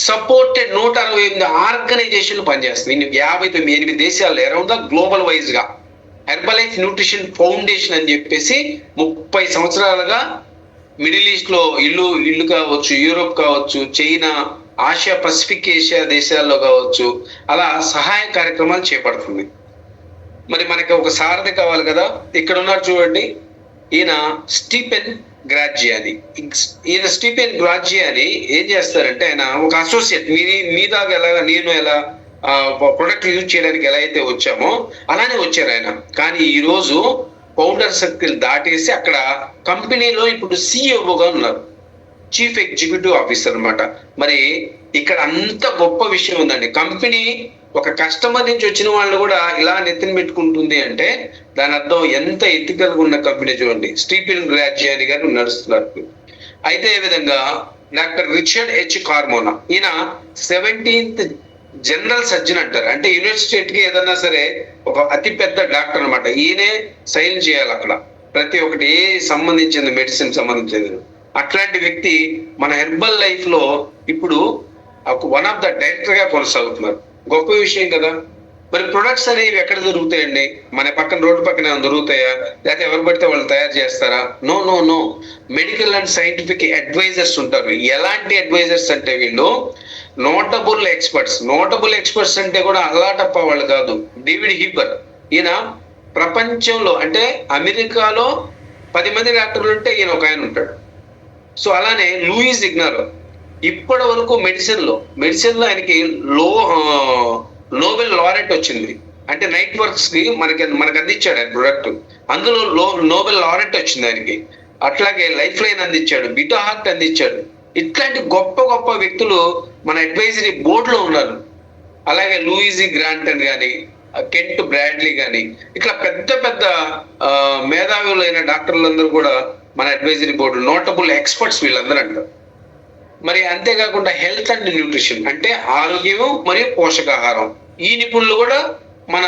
సపోర్టెడ్ 168 ఆర్గనైజేషన్లు పనిచేస్తుంది 58 దేశాల్లో అరౌండ్ ద గ్లోబల్ వైజ్ గా. హెర్బల్ లైఫ్ న్యూట్రిషన్ ఫౌండేషన్ అని చెప్పేసి 30 సంవత్సరాలుగా మిడిల్ ఈస్ట్ లో ఇల్లు కావచ్చు, యూరోప్ కావచ్చు, చైనా, ఆసియా, పసిఫిక్ ఏషియా దేశాల్లో కావచ్చు, అలా సహాయ కార్యక్రమాలు చేపడుతుంది. మరి మనకి ఒక సారథి కావాలి కదా. ఇక్కడ ఉన్నారు చూడండి, ఈయన స్టీఫెన్ గ్రాజియాని. స్టీఫెన్ గ్రాజియాని ఏం చేస్తారంటే ఆయన ఒక అసోసియేట్. మీదాగా ఎలాగా నేను ఎలా ప్రొడక్ట్ యూజ్ చేయడానికి ఎలా అయితే వచ్చామో అలానే వచ్చారు ఆయన. కానీ ఈ రోజు ఫౌండర్ సర్కిల్ దాటేసి అక్కడ కంపెనీలో ఇప్పుడు సిఇఓగా ఉన్నారు, చీఫ్ ఎగ్జిక్యూటివ్ ఆఫీసర్ అనమాట. మరి ఇక్కడ అంత గొప్ప విషయం ఉందండి. కంపెనీ ఒక కస్టమర్ నుంచి వచ్చిన వాళ్ళు కూడా ఇలా నెత్తిన పెట్టుకుంటుంది అంటే దాని అర్థం ఎంత ఎథికల్ గా ఉన్న కంపెనీ చూడండి. స్టీఫెన్ గ్రాజియాని గారు నడుస్తున్నారు. అయితే ఈ విధంగా డాక్టర్ రిచర్డ్ హెచ్ కార్మోనా, ఈయన 17th జనరల్ సర్జన్ అంటారు. అంటే యూనివర్సిటీ కి ఏదన్నా సరే ఒక అతి పెద్ద డాక్టర్ అనమాట. ఈయనే సైన్ చేయాలి అక్కడ ప్రతి ఒక్కటి ఏ సంబంధించింది, మెడిసిన్ సంబంధించింది. అట్లాంటి వ్యక్తి మన హెర్బల్ లైఫ్ లో ఇప్పుడు 1 ఆఫ్ ద డైరెక్టర్ గా కొనసాగుతున్నారు. గొప్ప విషయం కదా. మరి ప్రొడక్ట్స్ అనేవి ఎక్కడ దొరుకుతాయండి? మన పక్కన రోడ్డు పక్కన దొరుకుతాయా? లేకపోతే ఎవరు పడితే వాళ్ళు తయారు చేస్తారా? No. Medical and scientific advisers ఉంటారు. ఎలాంటి అడ్వైజర్స్ అంటే వీళ్ళు నోటబుల్ ఎక్స్పర్ట్స్ అంటే కూడా అల్లాటప్ప వాళ్ళు కాదు. డేవిడ్ హీబర్, ఈయన ప్రపంచంలో అంటే అమెరికాలో 10 మంది డాక్టర్లు ఉంటే ఈయన ఒక ఆయన ఉంటాడు. సో అలానే లూయిస్ ఇగ్నారో ఇప్పటి వరకు మెడిసిన్ లో ఆయనకి నోబెల్ లారెట్ వచ్చింది. అంటే నైట్ వర్క్స్ కి మనకు అందించాడు ఆయన ప్రొడక్ట్, అందులో నోబెల్ లారెట్ వచ్చింది ఆయనకి. అట్లాగే లైఫ్ లైన్ అందించాడు, బిటా హార్ట్ అందించాడు. ఇట్లాంటి గొప్ప వ్యక్తులు మన అడ్వైజరీ బోర్డులో ఉన్నారు. అలాగే లూయిజీ గ్రాంటన్ కానీ కెంట్ బ్రాడ్లీ కానీ ఇట్లా పెద్ద పెద్ద మేధావులైన డాక్టర్లందరూ కూడా మన అడ్వైజరీ బోర్డు నోటబుల్ ఎక్స్పర్ట్స్ వీళ్ళందరూ అంటారు. మరి అంతేకాకుండా హెల్త్ అండ్ న్యూట్రిషన్ అంటే ఆరోగ్యము మరియు పోషకాహారం, ఈ నిపుణులు కూడా మన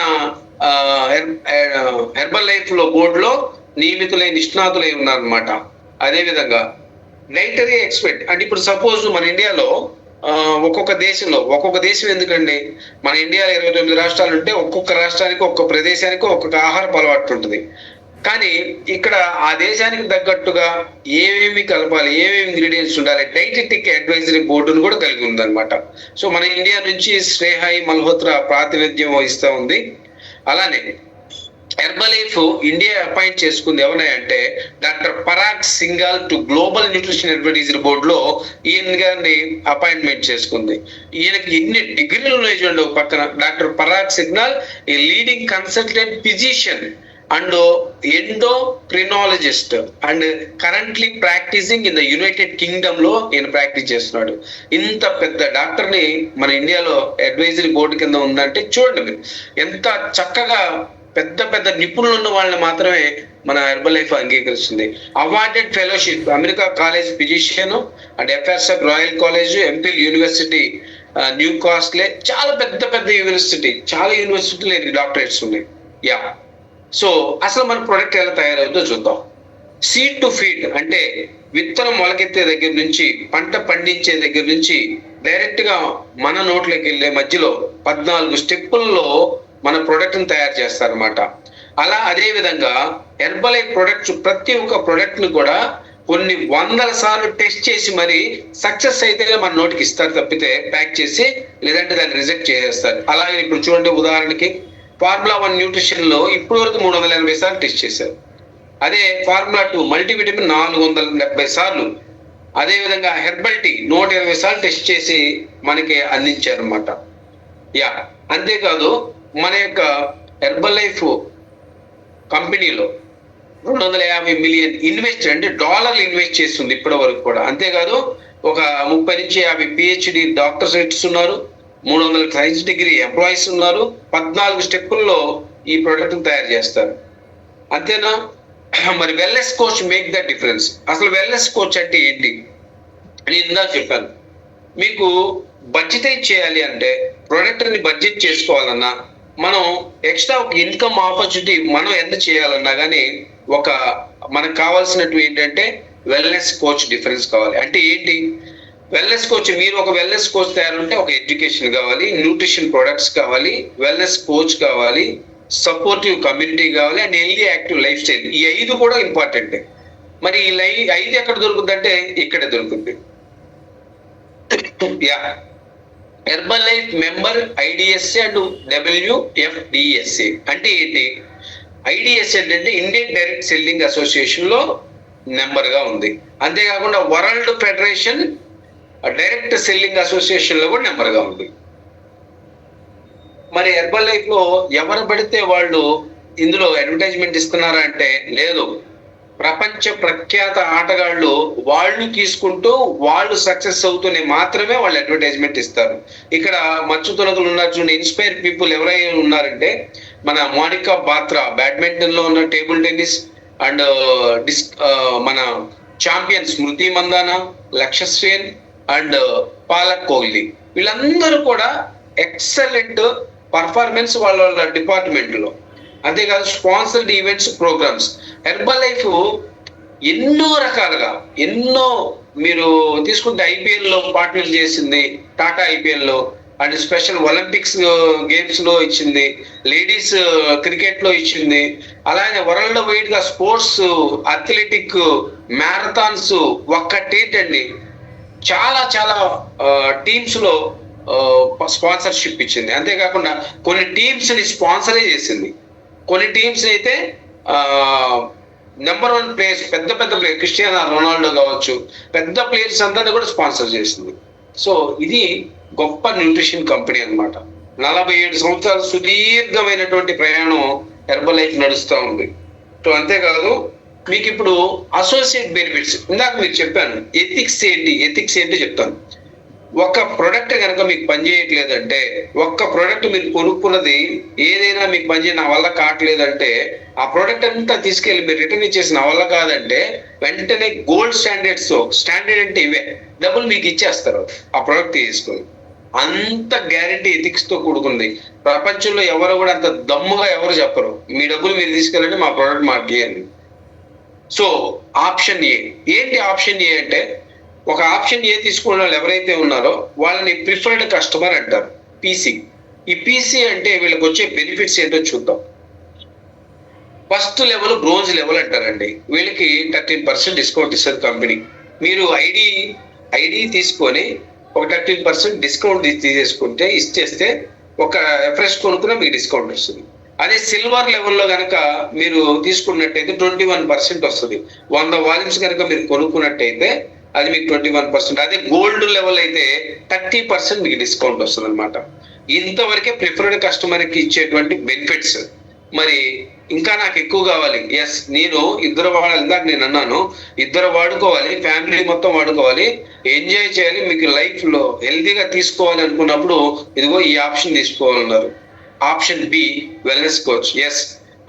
హెర్బల్ లైఫ్ లో బోర్డులో నిష్ణాతులై ఉన్నారనమాట. అదే విధంగా డైటరీ ఎక్స్పర్ట్ అంటే ఇప్పుడు సపోజ్ మన ఇండియాలో ఒక్కొక్క దేశం ఎందుకండి, మన ఇండియాలో 29 రాష్ట్రాలు ఉంటే ఒక్కొక్క రాష్ట్రానికి ఒక్కొక్క ప్రదేశానికి ఒక్కొక్క ఆహారపు అలవాటు ఉంటుంది. కానీ ఇక్కడ ఆ దేశానికి తగ్గట్టుగా ఏమేమి కలపాలి, ఏమేమి ఇంగ్రీడియంట్స్ ఉండాలి, డైటెటిక్ అడ్వైజరీ బోర్డును కూడా కలిగి ఉందన్నమాట. సో మన ఇండియా నుంచి శ్రేహాయి మల్హోత్రా ప్రాతినిధ్యం వహిస్తూ ఉంది. అలానే హెర్బలైఫ్ ఇండియా అపాయింట్ చేసుకుంది ఎవరంటే doctor Parag Singhal to global nutrition advisory బోర్డులో ఈయన గారిని అపాయింట్మెంట్ చేసుకుంది. ఈయనకి ఎన్ని డిగ్రీలు ఉన్నాయి చూడండి. ఒక పక్కన డాక్టర్ పరాగ్ సింఘాల్ ఈ leading consultant physician and endocrinologist and currently practising in the United Kingdom లో ఈయన ప్రాక్టీస్ చేస్తున్నాడు. ఇంత పెద్ద డాక్టర్ ని మన ఇండియాలో అడ్వైజరీ బోర్డు కింద ఉందంటే చూడండి మీరు ఎంత చక్కగా పెద్ద పెద్ద నిపుణులు ఉన్న వాళ్ళని మాత్రమే మన హెర్బల్ లైఫ్ అంగీకరిస్తుంది. Awarded fellowship America college physician and FSF royal college, MPhil university Newcastle, చాలా పెద్ద పెద్ద యూనివర్సిటీలు డాక్టరేట్స్ ఉన్నాయి. యా, సో అసలు మన ప్రొడక్ట్ ఎలా తయారవుతుందో చూద్దాం. సీడ్ టు ఫీడ్ అంటే విత్తనం మొలకెత్తే దగ్గర నుంచి పంట పండించే దగ్గర నుంచి డైరెక్ట్ గా మన నోట్లోకి వెళ్ళే మధ్యలో 14 స్టెప్పుల్లో మన ప్రొడక్ట్ ని తయారు చేస్తారనమాట. అలా అదే విధంగా హెర్బలైఫ్ ప్రొడక్ట్స్ ప్రతి ఒక్క ప్రొడక్ట్ ని కూడా కొన్ని వందల సార్లు టెస్ట్ చేసి మరి సక్సెస్ అయితే మన నోటికి ఇస్తారు తప్పితే ప్యాక్ చేసి, లేదంటే దాన్ని రిజెక్ట్ చేసేస్తారు. అలాగే ఇప్పుడు చూడండి, ఉదాహరణకి ఫార్ములా 1 న్యూట్రిషన్ లో ఇప్పటి వరకు 380 సార్లు టెస్ట్ చేశారు. అదే ఫార్ములా 2 మల్టీవిటమిన్ 470 సార్లు, అదే విధంగా హెర్బల్ టీ 120 సార్లు టెస్ట్ చేసి మనకి అందించారు అనమాట. యా, అంతేకాదు మన యొక్క హెర్బల్ లైఫ్ కంపెనీలో 250 మిలియన్ ఇన్వెస్ట్ అంటే డాలర్లు ఇన్వెస్ట్ చేస్తుంది ఇప్పటి వరకు కూడా. అంతేకాదు ఒక 30 నుంచి 50 పిహెచ్డి డాక్టర్స్ ఉన్నారు, 300 సైన్స్ డిగ్రీ ఎంప్లాయీస్ ఉన్నారు, 14 స్టెప్పుల్లో ఈ ప్రోడక్ట్ తయారు చేస్తారు. అంతేనా? మరి wellness coach make the difference. అసలు వెల్నెస్ కోచ్ అంటే ఏంటి నేను ఇందాక చెప్పాను. మీకు బడ్జెట్ చేయాలి అంటే ప్రోడక్ట్ ని బడ్జెట్ చేసుకోవాలన్నా, మనం ఎక్స్ట్రా ఒక ఇన్కమ్ ఆపర్చునిటీ మనం ఎంత చేయాలన్నా కానీ మనకు కావాల్సినట్టు ఏంటంటే వెల్నెస్ కోచ్ డిఫరెన్స్ కావాలి. అంటే ఏంటి వెల్నెస్ కోచ్? మీరు ఒక వెల్నెస్ కోచ్ తయారంటే ఒక ఎడ్యుకేషన్ కావాలి, న్యూట్రిషన్ ప్రొడక్ట్స్ కావాలి, వెల్నెస్ కోచ్ కావాలి, సపోర్టివ్ కమ్యూనిటీ కావాలి, and healthy active life style. ఈ 5 కూడా ఇంపార్టెంట్. మరి ఈ 5 ఎక్కడ దొరుకుతుంది అంటే ఇక్కడే దొరుకుతుంది. Yeah, herbal life member IDSA and WFDSA అంటే ఏంటి? ఐడిఎస్ఏ అంటే ఇండియన్ డైరెక్ట్ సెల్లింగ్ అసోసియేషన్ లో మెంబర్ గా ఉంది. అంతేకాకుండా world federation direct selling association లో కూడా మెంబర్ గా ఉంది. మరి హెర్బల్ లైఫ్ లో ఎవరు పడితే వాళ్ళు ఇందులో అడ్వర్టైజ్మెంట్ ఇస్తున్నారా అంటే లేదు. ప్రపంచ ప్రఖ్యాత ఆటగాళ్ళు వాళ్ళు తీసుకుంటూ వాళ్ళు సక్సెస్ అవుతూనే మాత్రమే వాళ్ళు అడ్వర్టైజ్మెంట్ ఇస్తారు. ఇక్కడ మచ్చు తొలగలు ఉన్నారు చూడండి, ఇన్స్పైర్ పీపుల్ ఎవరైనా ఉన్నారంటే మన మోనికా బాత్రా బ్యాడ్మింటన్ లో ఉన్న టేబుల్ టెన్నిస్ అండ్ మన ఛాంపియన్ స్మృతి మందాన, లక్ష్యసేన్ అండ్ పాలక్ కోహ్లీ, వీళ్ళందరూ కూడా ఎక్సలెంట్ పర్ఫార్మెన్స్ వాళ్ళ డిపార్ట్మెంట్ లో. అంతేకాదు sponsored events, programs. Herbalife ఎన్నో రకాలుగా మీరు తీసుకుంటే IPL లో పార్ట్నర్ చేసింది, టాటా IPL లో, అండ్ స్పెషల్ ఒలింపిక్స్ గేమ్స్ లో ఇచ్చింది, లేడీస్ క్రికెట్ లో ఇచ్చింది, అలాగే వరల్డ్ వైడ్ గా స్పోర్ట్స్ అథ్లెటిక్ మ్యారథాన్స్ ఒక్కటేంటండి చాలా చాలా టీమ్స్ లో స్పాన్సర్షిప్ ఇచ్చింది. అంతేకాకుండా కొన్ని టీమ్స్ ని స్పాన్సరే చేసింది. కొన్ని టీమ్స్ అయితే నెంబర్ 1 ప్లేయర్స్, పెద్ద పెద్ద ప్లేయర్ క్రిస్టియానో రొనాల్డో కావచ్చు, పెద్ద ప్లేయర్స్ అందరినీ కూడా స్పాన్సర్ చేసింది. సో ఇది గొప్ప న్యూట్రిషన్ కంపెనీ అన్నమాట. 47 సంవత్సరాలు సుదీర్ఘమైనటువంటి ప్రయాణం హెర్బల్ లైఫ్ నడుస్తూ ఉంది. సో అంతేకాదు మీకు ఇప్పుడు అసోసియేట్ బెనిఫిట్స్ ఇందాక మీరు చెప్పాను. ఎథిక్స్ ఏంటి చెప్తాను. ఒక ప్రొడక్ట్ కనుక మీకు పనిచేయట్లేదంటే, ఒక్క ప్రొడక్ట్ మీరు కొనుక్కున్నది ఏదైనా మీకు పనిచేయ నా వల్ల కావట్లేదంటే, ఆ ప్రొడక్ట్ అంతా తీసుకెళ్ళి మీరు రిటర్న్ ఇచ్చేసి నా వల్ల కాదంటే వెంటనే గోల్డ్ స్టాండర్డ్ అంటే ఇవే డబ్బులు మీకు ఇచ్చేస్తారు ఆ ప్రొడక్ట్ తీసుకొని. అంత గ్యారంటీ ఎథిక్స్ తో కూడుకుంది. ప్రపంచంలో ఎవరు కూడా అంత దమ్ముగా ఎవరు చెప్పరు మీ డబ్బులు మీరు తీసుకెళ్ళండి, మా ప్రొడక్ట్ మాకు ఇవ్వండి. సో ఆప్షన్ ఏ ఏంటి? ఆప్షన్ ఏ అంటే, ఒక ఆప్షన్ ఏ తీసుకున్న వాళ్ళు ఎవరైతే ఉన్నారో వాళ్ళని ప్రిఫర్డ్ కస్టమర్ అంటారు, పీసీ. ఈ పీసీ అంటే వీళ్ళకి వచ్చే బెనిఫిట్స్ ఏంటో చూద్దాం. ఫస్ట్ లెవెల్ బ్రోంజ్ లెవెల్ అంటారండి. వీళ్ళకి 13% డిస్కౌంట్ ఇస్తుంది కంపెనీ. మీరు ఐడి తీసుకొని ఒక 13% డిస్కౌంట్ తీసేసుకుంటే ఇచ్చేస్తే ఒక ఫ్రెష్ కొనుక్కున్న మీకు డిస్కౌంట్ వస్తుంది. అదే సిల్వర్ లెవెల్లో కనుక మీరు తీసుకున్నట్టయితే 21% వస్తుంది. 100 వాల్యూమ్స్ కనుక మీరు కొనుక్కున్నట్టయితే అది మీకు 21%. అదే గోల్డ్ లెవెల్ అయితే 30% మీకు డిస్కౌంట్ వస్తుంది అనమాట. ఇంతవరకే ప్రిఫర్డ్ కస్టమర్ కి ఇచ్చేటువంటి బెనిఫిట్స్. మరి ఇంకా నాకు ఎక్కువ కావాలి, ఎస్ నేను ఇద్దరు వాడాలి, ఇందాక నేను అన్నాను ఇద్దరు వాడుకోవాలి, ఫ్యామిలీ మొత్తం వాడుకోవాలి, ఎంజాయ్ చేయాలి, మీకు లైఫ్ లో హెల్తీగా తీసుకోవాలి అనుకున్నప్పుడు ఇదిగో ఈ ఆప్షన్ తీసుకోవాలన్నారు. Option B wellness coach. Yes,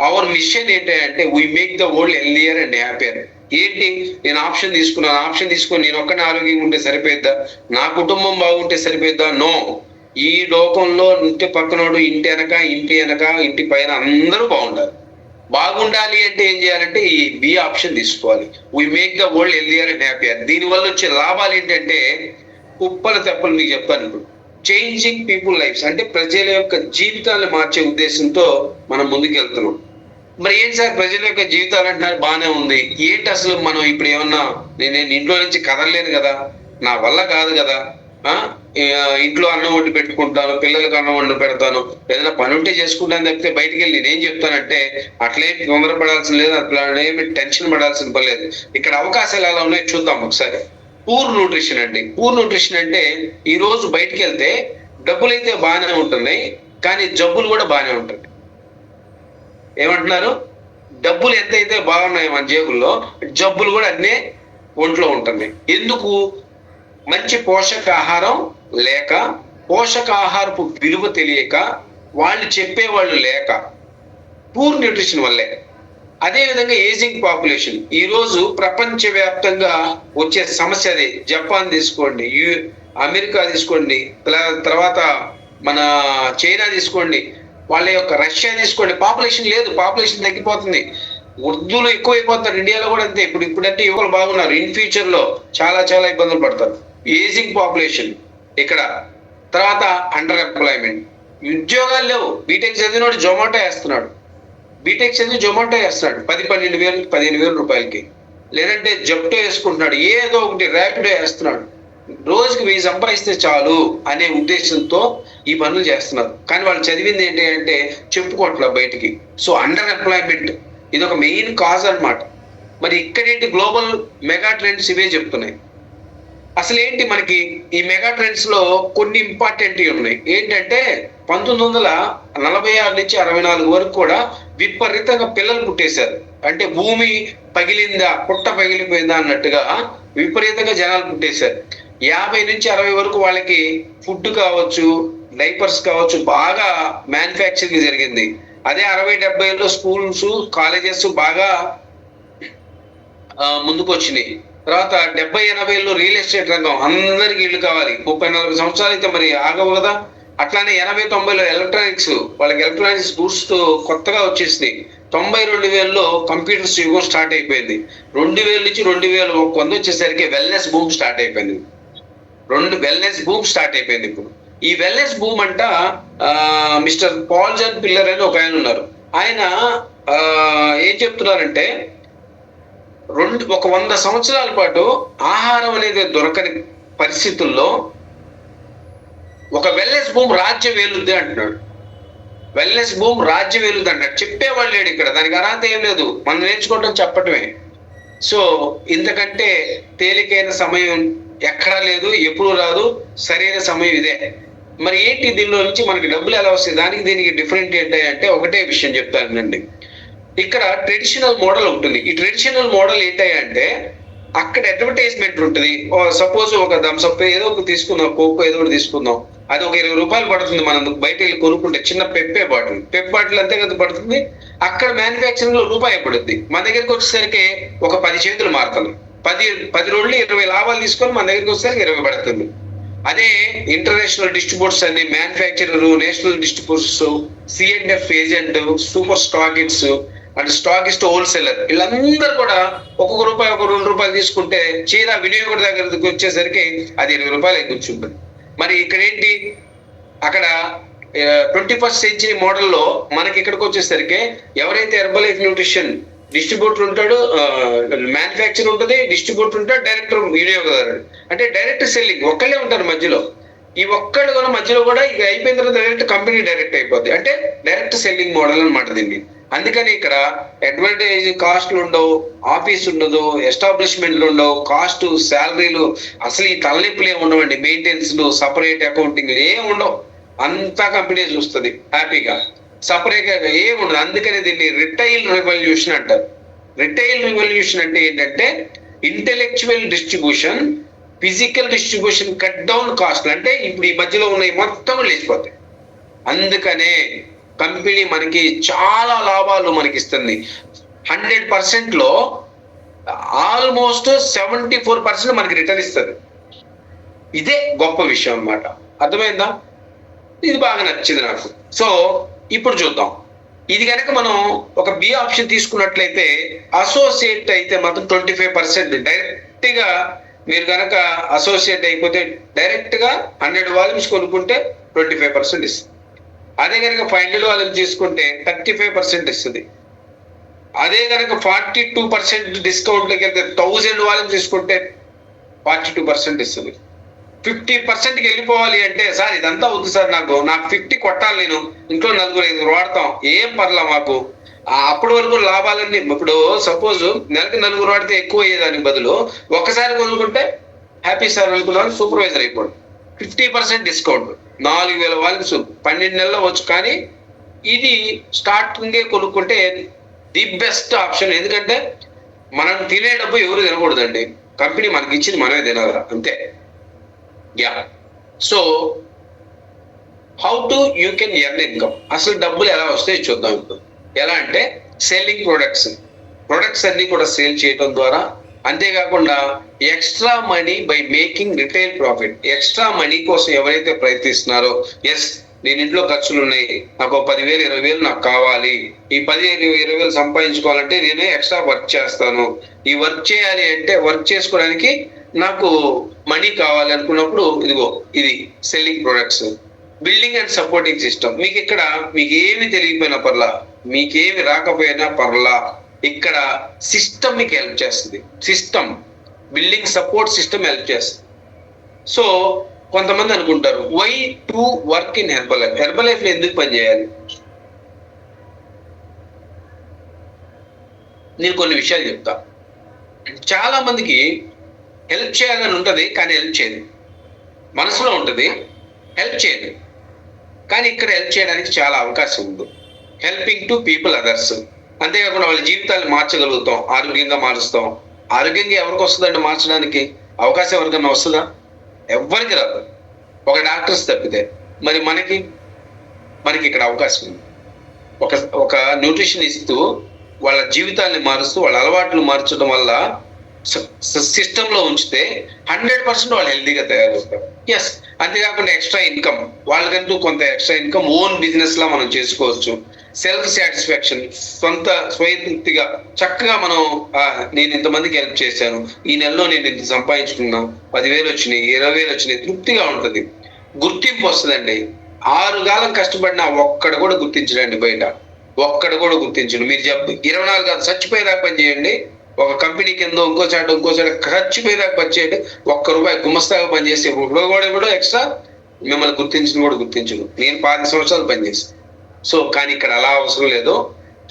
our mission ఏంటంటే we make the world healthier and happier. ఏంటి, నేను ఆప్షన్ తీసుకొని నేను ఒక్కనే ఆరోగ్యంగా ఉంటే సరిపోద్దా, నా కుటుంబం బాగుంటే సరిపోద్దా? నో. ఈ లోకంలో ఇంటి పక్కనోడు, ఇంటి వెనక ఇంటి పైన అందరూ బాగుండాలి అంటే ఏం చేయాలంటే ఈ బి ఆప్షన్ తీసుకోవాలి. We make the world healthier and happier. దీని వల్ల వచ్చే లాభాలు ఏంటంటే కుప్పలు తెప్పలు మీకు చెప్తాను ఇప్పుడు. చేంజింగ్ పీపుల్ లైఫ్స్ అంటే ప్రజల యొక్క జీవితాలను మార్చే ఉద్దేశంతో మనం ముందుకు వెళ్తున్నాం. మరి ఏంటి సార్ ప్రజల యొక్క జీవితాలు అంటున్నారు, బాగానే ఉంది, ఏంటి అసలు మనం ఇప్పుడు ఏమన్నా నేను ఇంట్లో నుంచి కదలలేను కదా, నా వల్ల కాదు కదా, ఇంట్లో అన్నం వండి పెట్టుకుంటాను, పిల్లలకు అన్నం వండి పెడతాను, ఏదైనా పని ఉంటే చేసుకుంటాను తప్పితే బయటికి వెళ్ళి నేనేం చెప్తానంటే అట్లేమి తొందరపడాల్సిన లేదు, అట్లా ఏమి టెన్షన్ పడాల్సిన పర్లేదు. ఇక్కడ అవకాశాలు ఎలా ఉన్నాయో చూద్దాం ఒకసారి. పూర్ న్యూట్రిషన్ అండి. పూర్ న్యూట్రిషన్ అంటే ఈ రోజు బయటికి వెళ్తే డబ్బులు అయితే బాగానే ఉంటున్నాయి, కానీ జబ్బులు కూడా బాగానే ఉంటుంది. ఏమంటున్నారు? డబ్బులు ఎంతైతే బాగున్నాయి మన జేబుల్లో, జబ్బులు కూడా అన్నీ ఒంట్లో ఉంటున్నాయి. ఎందుకు? మంచి పోషకాహారం లేక, పోషకాహారపు విలువ తెలియక, వాళ్ళు చెప్పేవాళ్ళు లేక, పూర్ న్యూట్రిషన్ వల్లే. అదే విధంగా ఏజింగ్ పాపులేషన్ ఈ రోజు ప్రపంచవ్యాప్తంగా వచ్చే సమస్య అదే. జపాన్ తీసుకోండి, అమెరికా తీసుకోండి, తర్వాత మన చైనా తీసుకోండి, వాళ్ళ యొక్క రష్యా తీసుకోండి, పాపులేషన్ లేదు, పాపులేషన్ తగ్గిపోతుంది, వృద్ధులు ఎక్కువైపోతున్నారు. ఇండియాలో కూడా అంతే. ఇప్పుడంటే యువకులు బాగున్నారు, ఇన్ ఫ్యూచర్ లో చాలా చాలా ఇబ్బందులు పడతారు. ఏజింగ్ పాపులేషన్ ఇక్కడ. తర్వాత అండర్ ఎంప్లాయ్మెంట్, ఉద్యోగాలు లేవు. బీటెక్ చదివినోడు జొమాటో వేస్తున్నాడు, 10-12,000 రూపాయలకి, లేదంటే జప్టో వేసుకుంటున్నాడు, ఏదో ఒకటి ర్యాపిడో వేస్తున్నాడు. రోజుకి 1000 సంపాదిస్తే చాలు అనే ఉద్దేశంతో ఈ పనులు చేస్తున్నారు. కానీ వాళ్ళు చదివింది ఏంటి అంటే చెప్పుకోవట్లేదు బయటికి. సో అండర్ ఎంప్లాయ్మెంట్ ఇది ఒక మెయిన్ కాజ్ అన్నమాట. మరి ఇక్కడేంటి గ్లోబల్ మెగా ట్రెండ్స్ ఇవే చెప్తున్నాయి. అసలు ఏంటి మనకి ఈ మెగా ట్రెండ్స్ లో కొన్ని ఇంపార్టెంట్ ఉన్నాయి. ఏంటంటే 1946 నుంచి 64 వరకు కూడా విపరీతంగా పిల్లలు పుట్టేశారు. అంటే భూమి పగిలిందా, పుట్ట పగిలిపోయిందా అన్నట్టుగా విపరీతంగా జనాలు పుట్టేశారు. 50 నుంచి 60 వరకు వాళ్ళకి ఫుడ్ కావచ్చు, డైపర్స్ కావచ్చు, బాగా మ్యానుఫ్యాక్చరింగ్ జరిగింది. అదే 60-70లో స్కూల్స్, కాలేజెస్ బాగా ముందుకు వచ్చినాయి. తర్వాత 70-80లో రియల్ ఎస్టేట్ రంగం, అందరికి ఇల్లు కావాలి. 30-40 సంవత్సరాలు అయితే మరి ఆగవు కదా. అట్లానే 80-90లో ఎలక్ట్రానిక్స్, వాళ్ళకి ఎలక్ట్రానిక్స్ గూడ్స్ తో కొత్తగా వచ్చేసినాయి. 92,000లో కంప్యూటర్స్ యుగం స్టార్ట్ అయిపోయింది. 2000 నుంచి 2001 వచ్చేసరికి వెల్నెస్ బూమ్ స్టార్ట్ అయిపోయింది. ఇప్పుడు ఈ వెల్నెస్ బూమ్ అంట మిస్టర్ పాల్ జాన్ పిల్లర్ అని ఒక ఆయన ఉన్నారు. ఆయన ఏం చెప్తున్నారంటే ఒక 100 సంవత్సరాల పాటు ఆహారం అనేది దొరకని పరిస్థితుల్లో ఒక వెల్నెస్ బూమ్ రాజ్యం వేలుద్ది అంటున్నాడు. వెల్నెస్ బూమ్ రాజ్యం వేలుద్ది అంటాడు. చెప్పేవాళ్ళు లేడు ఇక్కడ, దానికి అర్హత ఏం లేదు, మనం నేర్చుకోవడం చెప్పటమే. సో ఇంతకంటే తేలికైన సమయం ఎక్కడా లేదు, ఎప్పుడు రాదు, సరైన సమయం ఇదే. మరి ఏంటి దీనిలో నుంచి మనకి డబ్బులు ఎలా వస్తాయి? దానికి దీనికి డిఫరెంట్ ఏంటంటే ఒకటే విషయం చెప్తానండి. ఇక్కడ ట్రెడిషనల్ మోడల్ ఉంటుంది. ఈ ట్రెడిషనల్ మోడల్ ఏంటంటే అక్కడ అడ్వర్టైజ్మెంట్ ఉంటుంది. సపోజ్ ఒక థమ్స్అప్ ఏదో ఒకటి తీసుకుందాం, కోకో ఏదో ఒకటి తీసుకుందాం, అది ఒక 20 రూపాయలు పడుతుంది. మనం బయట వెళ్ళి కొనుక్కుంటే చిన్న పెప్ బాటిల్ అంతే కదా పడుతుంది. అక్కడ మ్యానుఫ్యాక్చరింగ్ లో రూపాయి పడుద్ది. మన దగ్గరికి వచ్చేసరికి ఒక 10 చేతులు మారుతుంది. 10 రోజులు 20 లాభాలు తీసుకొని మన దగ్గరికి వచ్చేసరికి 20 పడుతుంది. అదే ఇంటర్నేషనల్ డిస్ట్రిబ్యూటర్స్ అని manufacturer, national distributors, C&F agent, super stockist and stockist wholesaler, వీళ్ళందరూ కూడా ఒక్కొక్క రూపాయి, ఒక 2 రూపాయలు తీసుకుంటే చీర వినియోగం దగ్గరికి వచ్చేసరికి అది 20 రూపాయలు కూర్చుంటుంది. మరి ఇక్కడ ఏంటి, అక్కడ 21st సెంచరీ మోడల్లో మనకి ఇక్కడికి వచ్చేసరికి ఎవరైతే హెర్బలైఫ్ న్యూట్రిషన్ డిస్ట్రిబ్యూటర్ ఉంటాడు, మ్యానుఫ్యాక్చర్ ఉంటుంది, డిస్ట్రిబ్యూటర్ ఉంటాడు, డైరెక్టర్ వినియోగదారుడు. అంటే డైరెక్ట్ సెల్లింగ్ ఒక్కళ్ళే ఉంటారు మధ్యలో. ఈ ఒక్కళ్ళు కూడా మధ్యలో కూడా ఇక అయిపోయిన తర్వాత డైరెక్ట్ కంపెనీ డైరెక్ట్ అయిపోద్ది. అంటే డైరెక్ట్ సెల్లింగ్ మోడల్ అనమాట దీన్ని. అందుకని ఇక్కడ అడ్వర్టైజ్ కాస్ట్లు ఉండవు, ఆఫీస్ ఉండదు, ఎస్టాబ్లిష్మెంట్లు ఉండవు, కాస్ట్, శాలరీలు, అసలు ఈ తలనొప్పులు ఏమి ఉండవండి. మెయింటెనెన్స్లు, సపరేట్ అకౌంటింగ్ ఏం ఉండవు. అంతా కంపెనీ చూస్తుంది హ్యాపీగా, సపరేట్ గా ఏం ఉండదు. అందుకని దీన్ని రిటైల్ రెవల్యూషన్ అంటారు. రిటైల్ రెవల్యూషన్ అంటే ఏంటంటే intellectual distribution, physical distribution, cut down cost. అంటే ఇప్పుడు ఈ మధ్యలో ఉన్నాయి మొత్తం లేచిపోతాయి. అందుకనే కంపెనీ మనకి చాలా లాభాలు మనకి ఇస్తుంది. 100% లో ఆల్మోస్ట్ 74% మనకి రిటర్న్ ఇస్తుంది. ఇదే గొప్ప విషయం అన్నమాట. అర్థమైందా? ఇది బాగా నచ్చింది నాకు. సో ఇప్పుడు చూద్దాం. ఇది కనుక మనం ఒక బి ఆప్షన్ తీసుకున్నట్లయితే, అసోసియేట్ అయితే మాత్రం 25% డైరెక్ట్ గా మీరు కనుక అసోసియేట్ అయిపోతే డైరెక్ట్ గా 100 వాల్యూమ్స్ కొనుక్కుంటే 25% ఇస్తుంది. అదే కనుక 500 వాల్యూమ్స్ తీసుకుంటే 35% ఇస్తుంది. అదే కనుక 42% డిస్కౌంట్లోకి వెళ్తే 1000 వాల్యూమ్స్ తీసుకుంటే 42% ఇస్తుంది. 50%కి వెళ్ళిపోవాలి అంటే, సార్ ఇదంతా వద్దు సార్, నాకు 50 కొట్టాలి, నేను ఇంట్లో 4-5 వాడతాం, ఏం పర్లా మాకు. అప్పటి వరకు లాభాలన్నీ, ఇప్పుడు సపోజ్ నెలకి 4 వాడితే ఎక్కువ అయ్యేదానికి బదులు ఒక్కసారి కొనుక్కుంటే హ్యాపీ సార్ అనుకున్నాను, సూపర్వైజర్ అయిపోండి. 50% డిస్కౌంట్, 4000 వాల్యూమ్స్ 12 నెలల్లో వచ్చు. కానీ ఇది స్టార్టింగే కొనుక్కుంటే ది బెస్ట్ ఆప్షన్. ఎందుకంటే మనం తినే డబ్బు ఎవరు తినకూడదండి, కంపెనీ మనకి ఇచ్చింది మనమే తినాలి, అంతే. Yeah. So how to you can earn income, అసలు డబ్బులు ఎలా వస్తాయి చూద్దాం ఇప్పుడు. ఎలా అంటే సెల్లింగ్ ప్రొడక్ట్స్ అన్ని కూడా సేల్ చేయడం ద్వారా, అంతేకాకుండా extra money by making retail profit. Extra money కోసం ఎవరైతే ప్రయత్నిస్తున్నారో, ఎస్ నేను ఇంట్లో ఖర్చులు ఉన్నాయి, నాకు 10,000 20,000 నాకు కావాలి, ఈ 10,000 20,000 సంపాదించుకోవాలంటే నేనే ఎక్స్ట్రా వర్క్ చేస్తాను, ఈ వర్క్ చేయాలి అంటే వర్క్ చేసుకోవడానికి నాకు మనీ కావాలి అనుకున్నప్పుడు, ఇదిగో ఇది selling products. Building and supporting system. మీకు ఇక్కడ మీకు ఏమి తెలియకపోయినా పర్లా, మీకేమి రాకపోయినా పర్లా, ఇక్కడ సిస్టమ్ మీకు హెల్ప్ చేస్తుంది. System, building support system help చేస్తుంది. సో కొంతమంది అనుకుంటారు, why to work in Herbalife, Herbalife లో ఎందుకు పనిచేయాలి? నేను కొన్ని విషయాలు చెప్తా. చాలా మందికి హెల్ప్ చేయాలని ఉంటుంది, కానీ హెల్ప్ చేయదు. మనసులో ఉంటుంది, హెల్ప్ చేయదు. కానీ ఇక్కడ హెల్ప్ చేయడానికి చాలా అవకాశం ఉంది. Helping to people, others. అంతేకాకుండా వాళ్ళ జీవితాలు మార్చగలుగుతాం, ఆరోగ్యంగా మారుస్తాం. ఆరోగ్యంగా ఎవరికి వస్తుందంటే మార్చడానికి అవకాశం ఎవరికన్నా వస్తుందా? ఎవరికి రాదు, ఒక డాక్టర్స్ తప్పితే. మరి మనకి ఇక్కడ అవకాశం ఉంది. ఒక న్యూట్రిషన్ ఇస్తూ వాళ్ళ జీవితాన్ని మారుస్తూ వాళ్ళ అలవాట్లు మార్చడం వల్ల సిస్టమ్ లో ఉంచితే 100% వాళ్ళు హెల్తీగా తయారవుతారు. ఎస్. అంతేకాకుండా ఎక్స్ట్రా ఇన్కమ్, వాళ్ళకంటూ కొంత ఎక్స్ట్రా ఇన్కమ్ ఓన్ బిజినెస్ లా మనం చేసుకోవచ్చు. సెల్ఫ్ సాటిస్ఫాక్షన్, స్వయంగా చక్కగా మనం నేను ఇంతమందికి హెల్ప్ చేశాను, ఈ నెలలో నేను ఇంత సంపాదించుకున్నాను, 10,000 వచ్చినాయి, 20,000 వచ్చినాయి, తృప్తిగా ఉంటుంది. గుర్తింపు వస్తుందండి. 6 కాలం కష్టపడినా ఒక్కడ కూడా గుర్తించడండి బయట, ఒక్కడ కూడా గుర్తించండి. మీరు 24 కాదు, చచ్చిపోయేదాకా పని చేయండి. ఒక కంపెనీ కింద ఇంకోసారి చచ్చిపోయేదాకా పని చేయండి. ₹1 గుమస్తాగా పనిచేస్తే కూడా ఎక్స్ట్రా మిమ్మల్ని గుర్తించను. నేను 10 సంవత్సరాలు పనిచేస్తాను. సో కానీ ఇక్కడ అలా అవసరం లేదు.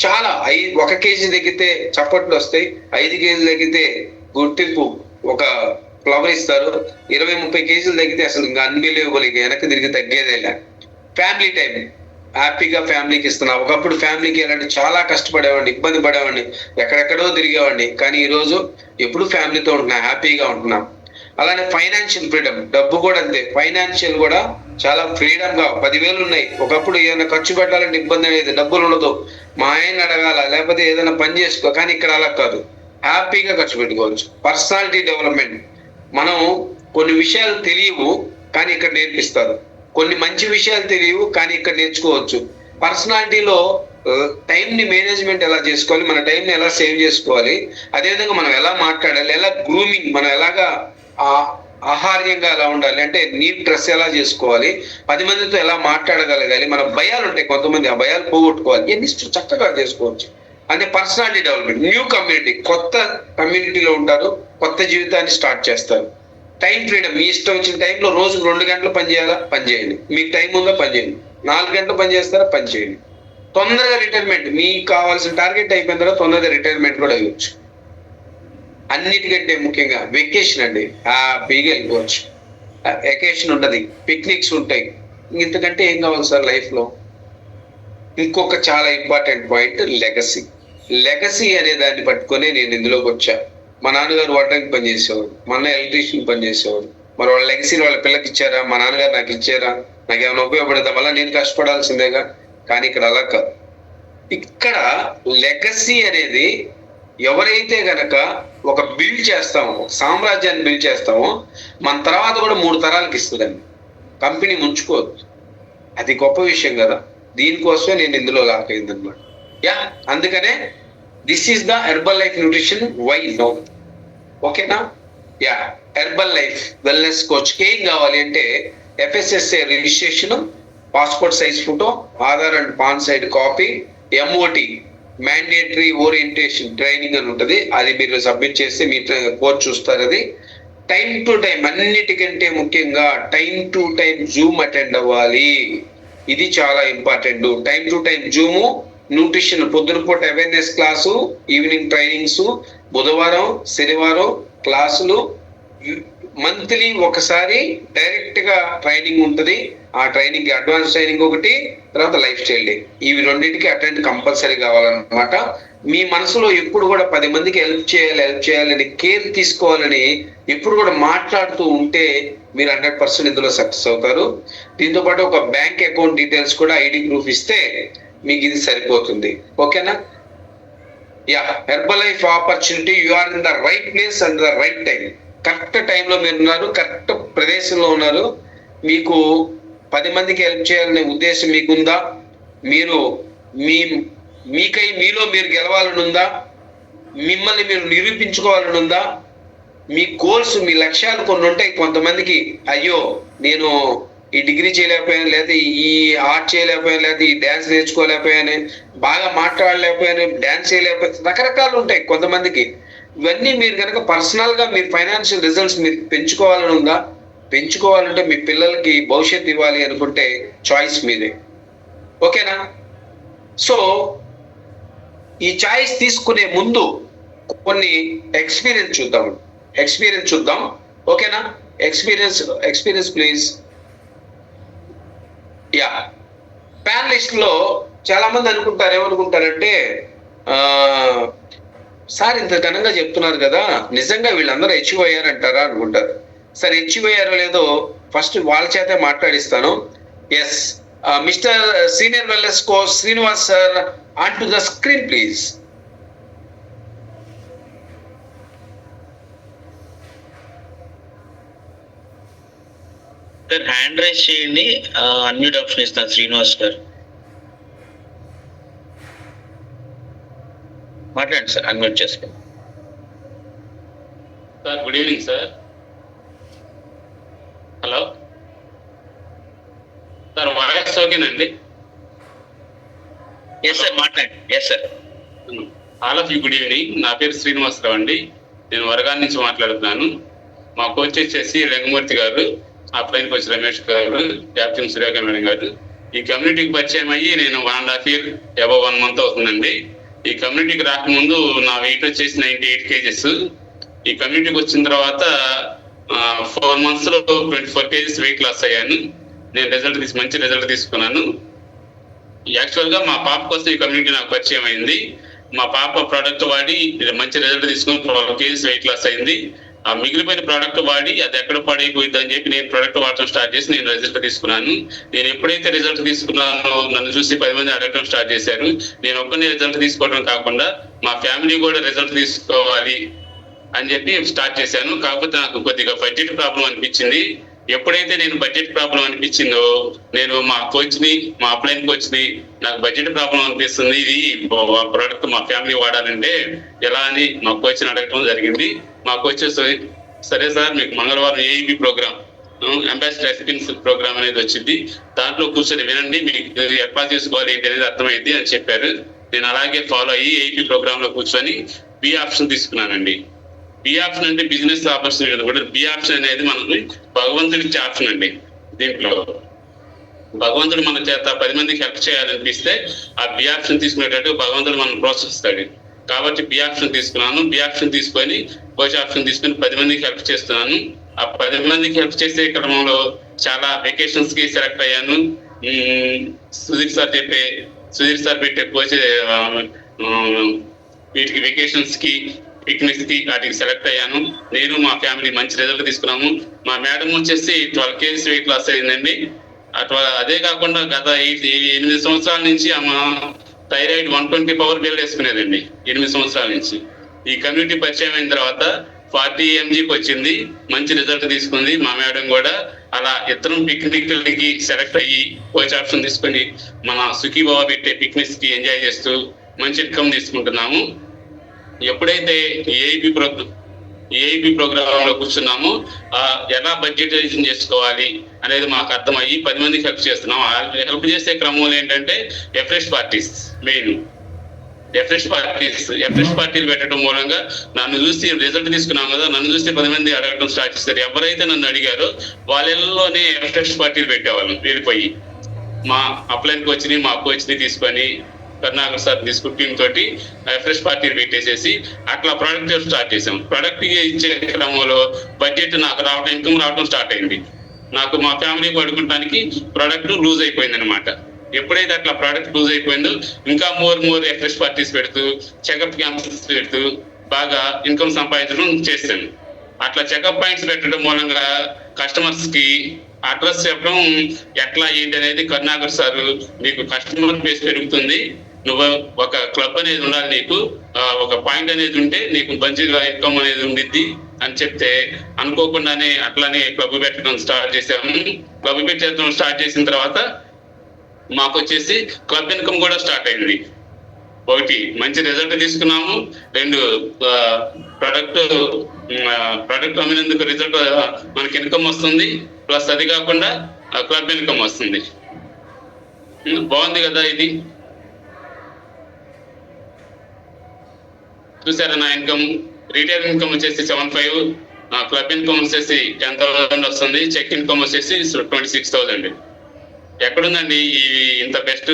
చాలా 1 కేజీ తగ్గితే చప్పట్లు వస్తాయి, 5 కేజీలు తగ్గితే గుర్తింపు, ఒక ఫ్లవర్ ఇస్తారు. 20-30 కేజీలు తగ్గితే అసలు ఇంకా అన్బిలీవబుల్, ఇక వెనక్కి తిరిగి తగ్గేదేలా. ఫ్యామిలీ టైం, హ్యాపీగా ఫ్యామిలీకి ఇస్తున్నా. ఒకప్పుడు ఫ్యామిలీకి వెళ్ళండి చాలా కష్టపడేవాడిని, ఇబ్బంది పడేవాడిని, ఎక్కడెక్కడో తిరిగేవాడిని. కానీ ఈరోజు ఎప్పుడు ఫ్యామిలీతో ఉంటున్నా, హ్యాపీగా ఉంటున్నా. అలానే ఫైనాన్షియల్ ఫ్రీడమ్, డబ్బు కూడా అంతే. ఫైనాన్షియల్ కూడా చాలా ఫ్రీడమ్ గా 10,000 ఉన్నాయి. ఒకప్పుడు ఏదైనా ఖర్చు పెట్టాలంటే ఇబ్బంది అనేది, డబ్బులు ఉండదు, మా ఆయన అడగాల, లేకపోతే ఏదైనా పని చేసుకో. కానీ ఇక్కడ అలా కాదు, హ్యాపీగా ఖర్చు పెట్టుకోవచ్చు. పర్సనాలిటీ డెవలప్మెంట్, మనం కొన్ని విషయాలు తెలియవు కానీ ఇక్కడ నేర్పిస్తారు, కొన్ని మంచి విషయాలు తెలియవు కానీ ఇక్కడ నేర్చుకోవచ్చు. పర్సనాలిటీలో టైం ని మేనేజ్మెంట్ ఎలా చేసుకోవాలి, మన టైం ని ఎలా సేవ్ చేసుకోవాలి, అదేవిధంగా మనం ఎలా మాట్లాడాలి, ఎలా గ్రూమింగ్, మనం ఎలాగా ఆహార్యంగా ఎలా ఉండాలి, అంటే నీట్ డ్రెస్ ఎలా చేసుకోవాలి, 10 మందితో ఎలా మాట్లాడగలగాలి, మన భయాలు ఉంటాయి కొంతమంది, ఆ భయాలు పోగొట్టుకోవాలి, ఇవన్నీ చక్కగా చేసుకోవచ్చు. అంటే పర్సనాలిటీ డెవలప్మెంట్. న్యూ కమ్యూనిటీ, కొత్త కమ్యూనిటీలో ఉంటారు, కొత్త జీవితాన్ని స్టార్ట్ చేస్తారు. టైం ఫ్రీడమ్, మీ ఇష్టం వచ్చిన టైంలో రోజుకు 2 గంటలు పని చేయాలా, పని చేయండి. మీకు టైం ఉందా, పని చేయండి. 4 గంటలు పని చేస్తారా, పని చేయండి. తొందరగా రిటైర్మెంట్, మీకు కావాల్సిన టార్గెట్ అయిపోయిన తర్వాత తొందరగా రిటైర్మెంట్ కూడా అయ్యొచ్చు. అన్నిటికంటే ముఖ్యంగా వెకేషన్ అండి, హ్యాపీగా వెళ్ళిపోవచ్చు. వెకేషన్ ఉండదు, పిక్నిక్స్ ఉంటాయి. ఇంతకంటే ఏం కావాలి సార్ లైఫ్ లో? ఇంకొక చాలా ఇంపార్టెంట్ పాయింట్, లెగసీ. లెగసీ అనే దాన్ని పట్టుకొని నేను ఇందులోకి వచ్చా. మా నాన్నగారు వాటరింగ్ పని చేసేవాడు, మా అన్న ఎలక్ట్రీషియన్ పని చేసేవాడు. మరి వాళ్ళ లెగసీని వాళ్ళ పిల్లకి ఇచ్చారా, మా నాన్నగారు నాకు ఇచ్చారా, నాకు ఏమైనా ఉపయోగపడదా, మళ్ళీ నేను కష్టపడాల్సిందేగా. కానీ ఇక్కడ అలా కాదు. ఇక్కడ లెగసీ అనేది ఎవరైతే గనక ఒక బిల్డ్ చేస్తామో, ఒక సామ్రాజ్యాన్ని బిల్డ్ చేస్తామో, మన తర్వాత కూడా 3 తరాలకు ఇస్తుందండి. కంపెనీ ముంచుకోవద్దు, అది గొప్ప విషయం కదా. దీనికోసమే నేను ఇందులో లాక్ అయింది అనమాట. అందుకనే this is the herbal life nutrition why no. ఓకేనా? హెర్బల్ లైఫ్ వెల్నెస్ కోచ్ ఏం కావాలి అంటే FSSA registration, passport size photo, Aadhaar and PAN side copy, MOT mandatory orientation training అని ఉంటుంది, అది మీరు సబ్మిట్ చేస్తే మీ కోచ్ చూస్తారు. అది టైం టు టైం, అన్నిటికంటే ముఖ్యంగా time to time zoom attend అవ్వాలి. ఇది చాలా important. Time to time zoom, nutrition పొద్దునపూట అవేర్నెస్ క్లాసు, ఈవినింగ్ ట్రైనింగ్స్, బుధవారం శనివారం క్లాసులు, మంత్లీ ఒకసారి డైరెక్ట్ గా ట్రైనింగ్ ఉంటుంది. ఆ ట్రైనింగ్ కి అడ్వాన్స్ ట్రైనింగ్ ఒకటి, తర్వాత లైఫ్ స్టైల్ డే, ఇవి రెండింటికి అటెండ్ కంపల్సరీ కావాలన్నమాట. మీ మనసులో ఎప్పుడు కూడా 10 మందికి హెల్ప్ చేయాలని, కేర్ తీసుకోవాలని ఎప్పుడు కూడా మాట్లాడుతూ ఉంటే మీరు 100% ఇందులో సక్సెస్ అవుతారు. దీంతో పాటు ఒక బ్యాంక్ అకౌంట్ డీటెయిల్స్ కూడా, ఐడి ప్రూఫ్ ఇస్తే మీకు ఇది సరిపోతుంది. ఓకేనా? Herbal life opportunity, you are in the right place and the right time. Correct టైంలో మీరు ఉన్నారు, కరెక్ట్ ప్రదేశంలో ఉన్నారు. మీకు 10 మందికి హెల్ప్ చేయాలనే ఉద్దేశం మీకుందా? మీరు మీకై మీలో మీరు గెలవాలని ఉందా? మిమ్మల్ని మీరు నిరూపించుకోవాలని ఉందా? మీ గోల్స్, మీ లక్ష్యాలు కొన్ని ఉంటాయి. కొంతమందికి అయ్యో నేను ఈ డిగ్రీ చేయలేకపోయాను, లేదా ఈ ఆర్ట్ చేయలేకపోయాను, లేదా ఈ డ్యాన్స్ నేర్చుకోలేకపోయాను, బాగా మాట్లాడలేకపోయాను, డ్యాన్స్ చేయలేకపోయాను, రకరకాలు ఉంటాయి కొంతమందికి. ఇవన్నీ మీరు కనుక పర్సనల్ గా మీరు ఫైనాన్షియల్ రిజల్ట్స్ మీరు పెంచుకోవాలని ఉందా? పెంచుకోవాలంటే మీ పిల్లలకి భవిష్యత్తు ఇవ్వాలి అనుకుంటే చాయిస్ మీదే. ఓకేనా? సో ఈ చాయిస్ తీసుకునే ముందు కొన్ని ఎక్స్పీరియన్స్ చూద్దాం. ఓకేనా? Experience please. ప్యానలిస్ట్ లో చాలా మంది ఏమనుకుంటారంటే సార్ ఇంత ఘనంగా చెప్తున్నారు కదా, నిజంగా వీళ్ళందరూ అచీవ్ అయ్యారంటారా అనుకుంటారు. సరే, అచీవ్ అయ్యారో లేదో ఫస్ట్ వాళ్ళ చేతే మాట్లాడిస్తాను. Yes, mister senior wellness coach Srinivas sir, on to the screen please. Sir hand raise చేయండి, అన్మ్యూట్ ఆప్షన్ ఇస్తాను శ్రీనివాస్ గారు. మాట్లాడండి సార్, అన్మ్యూట్ చేసుకోండి. Sir good evening sir. Hello sir, voice ఓకేనండి? ఎస్ సార్, మాట్లాడండి. Yes sir. All of you good evening. నా పేరు శ్రీనివాసరావు అండి, నేను వరగాన్ నుంచి మాట్లాడుతున్నాను. మా కోచ్ వచ్చేసి రంగమూర్తి గారు, అప్లైన్ కోచ్ రమేష్ గారు, క్యాప్టెన్ సురేఖ మేడం గారు. ఈ కమ్యూనిటీకి పరిచయం అయ్యి నేను 1.5 year అబౌవ్ 1 month అవుతుందండి. ఈ కమ్యూనిటీకి రాకముందు నా వెయిట్ వచ్చేసి 98 kgs. ఈ కమ్యూనిటీకి వచ్చిన తర్వాత 4 months లో 24 kgs వెయిట్ లాస్ అయ్యాను. నేను మంచి రిజల్ట్ తీసుకున్నాను. యాక్చువల్ గా మా పాప కోసం ఈ కమ్యూనిటీ నాకు పరిచయం అయింది. మా పాప ప్రోడక్ట్ వాడి మంచి రిజల్ట్ తీసుకుని 12 kgs వెయిట్ లాస్ అయింది. ఆ మిగిలిపోయిన ప్రోడక్ట్ వాడి అది ఎక్కడ పడైపోయింది అని చెప్పి నేను ప్రోడక్ట్ వాడటం స్టార్ట్ చేసి నేను రిజల్ట్ తీసుకున్నాను. నేను ఎప్పుడైతే రిజల్ట్ తీసుకున్నానో నన్ను చూసి 10 మంది అడగడం స్టార్ట్ చేశారు. నేను ఒక్కనే రిజల్ట్ తీసుకోవడం కాకుండా మా ఫ్యామిలీ కూడా రిజల్ట్ తీసుకోవాలి అని చెప్పి స్టార్ట్ చేశాను. కాకపోతే నాకు కొద్దిగా బడ్జెట్ ప్రాబ్లం అనిపించింది. ఎప్పుడైతే నేను బడ్జెట్ ప్రాబ్లం అనిపించిందో నేను మా కోచ్ని, మా అప్లైన్ కోచ్ని నాకు బడ్జెట్ ప్రాబ్లం అనిపిస్తుంది, ఇది ప్రోడక్ట్ మా ఫ్యామిలీ వాడాలంటే ఎలా అని మా కోచ్ని అడగడం జరిగింది. మా కోచ్ సరే సార్ మీకు మంగళవారం AEB programme, ambassador experience programme అనేది వచ్చింది, దాంట్లో కూర్చొని వినండి, మీకు ఎట్లా చేసుకోవాలి ఏంటి అనేది అర్థమైంది అని చెప్పారు. నేను అలాగే ఫాలో అయ్యి ఏఈబి ప్రోగ్రామ్ లో కూర్చొని బి ఆప్షన్ తీసుకున్నానండి. బి ఆప్షన్ అంటే బిజినెస్ ఆపర్చునిటీ కూడా. బి ఆప్షన్ అనేది మనకి భగవంతుడి ఇచ్చే ఆప్షన్ అండి. దీంట్లో భగవంతుడు మన చేత 10 మందికి హెల్ప్ చేయాలనిపిస్తే ఆ బి ఆప్షన్ తీసుకునేటట్టు భగవంతుడు మనం ప్రోత్సహిస్తాడు. కాబట్టి బి ఆప్షన్ తీసుకున్నాను. బి ఆప్షన్ తీసుకొని కోచ్ ఆప్షన్ తీసుకొని 10 మందికి హెల్ప్ చేస్తున్నాను. ఆ 10 మందికి హెల్ప్ చేసే క్రమంలో చాలా వెకేషన్స్ కి సెలెక్ట్ అయ్యాను. సుధీర్ సార్ పెట్టే కోచ్ వీటికి వెకేషన్స్ కి, పిక్నిక్స్ కి వాటికి సెలెక్ట్ అయ్యాను. నేను మా ఫ్యామిలీ మంచి రిజల్ట్ తీసుకున్నాము. మా మేడం వచ్చేసి 12 kgs వెయిట్ లాస్ అయిందండి. అదే కాకుండా గత 8 సంవత్సరాల నుంచి ఆమె థైరాయిడ్ 120 పవర్ బిల్డ్ వేసుకునేదండి. 8 సంవత్సరాల నుంచి. ఈ కమ్యూనిటీ పరిచయం అయిన తర్వాత 40 mgకి వచ్చింది, మంచి రిజల్ట్ తీసుకుంది. మా మేడం కూడా అలా ఇద్దరం పిక్నిక్లకి సెలెక్ట్ అయ్యి కోచ్ ఆప్షన్ తీసుకొని మన సుఖీ బాబా పెట్టే పిక్నిక్స్ కి ఎంజాయ్ చేస్తూ మంచి ఇన్కమ్ తీసుకుంటున్నాము. ఎప్పుడైతే ఏఐపి ప్రోగ్రామ్ లో కూర్చున్నామో ఎలా బడ్జెటైజేషన్ చేసుకోవాలి అనేది మాకు అర్థమయ్యి 10 మందికి హెల్ప్ చేస్తున్నాం. హెల్ప్ చేసే క్రమంలో ఏంటంటే ఎఫ్రెష్ పార్టీస్ మెయిన్. ఎఫ్రెష్ పార్టీలు పెట్టడం మూలంగా నన్ను చూసి రిజల్ట్ తీసుకున్నాం కదా, నన్ను చూసి 10 మంది అడగడం స్టార్ట్ చేస్తారు. ఎవరైతే నన్ను అడిగారో వాళ్ళలోనే ఎఫ్రెష్ పార్టీలు పెట్టేవాళ్ళం. వెళ్ళిపోయి మా అప్లైన్ కోచ్ని, మా కోచ్ని తీసుకొని కర్ణాకర్ సార్ తీసుకుని టీమ్ తోటి ఫ్రెష్ పార్టీలు పెట్టేసేసి అట్లా ప్రొడక్ట్ స్టార్ట్ చేసాం. ప్రొడక్ట్ ఇచ్చే క్రమంలో బడ్జెట్ నాకు రావడం, ఇన్కమ్ రావడం స్టార్ట్ అయింది. నాకు మా ఫ్యామిలీకి పడుకోవడానికి ప్రోడక్ట్ లూజ్ అయిపోయింది అనమాట. ఎప్పుడైతే అట్లా ప్రోడక్ట్ లూజ్ అయిపోయిందో ఇంకా మోర్ ఫ్రెష్ పార్టీస్ పెడుతూ, చెకప్ క్యాంప్స్ పెడుతూ బాగా ఇన్కమ్ సంపాదించడం చేశాను. అట్లా చెకప్ పాయింట్స్ పెట్టడం మూలంగా కస్టమర్స్ కి అడ్రస్ చెప్పడం ఎట్లా ఏంటి అనేది కరుణాకర్ సార్ నీకు కస్టమర్ బేస్ పెరుగుతుంది, నువ్వు ఒక క్లబ్ అనేది ఉండాలి, నీకు ఒక పాయింట్ అనేది ఉంటే నీకు మంచిగా ఇన్కమ్ అనేది ఉండిద్ది అని చెప్తే అనుకోకుండానే అట్లానే క్లబ్ పెట్టడం స్టార్ట్ చేసాము. క్లబ్ పెట్టడం స్టార్ట్ చేసిన తర్వాత మాకు వచ్చేసి క్లబ్ ఇన్కమ్ కూడా స్టార్ట్ అయింది. ఒకటి మంచి రిజల్ట్ తీసుకున్నాము, 2 ప్రొడక్ట్ అమ్మినందుకు రిజల్ట్ మనకి ఇన్కమ్ వస్తుంది, ప్లస్ అది కాకుండా క్లబ్ ఇన్కమ్ వస్తుంది. బాగుంది కదా ఇది. చూసారా నా ఇన్కమ్? రీటైల్ ఇన్కమ్ వచ్చేసి 7,500, క్లబ్ ఇన్కమ్ వచ్చేసి 10,000 వస్తుంది, చెక్ ఇన్కమ్ వచ్చేసి 26,000. ఎక్కడుందండి ఈ ఇంత బెస్ట్?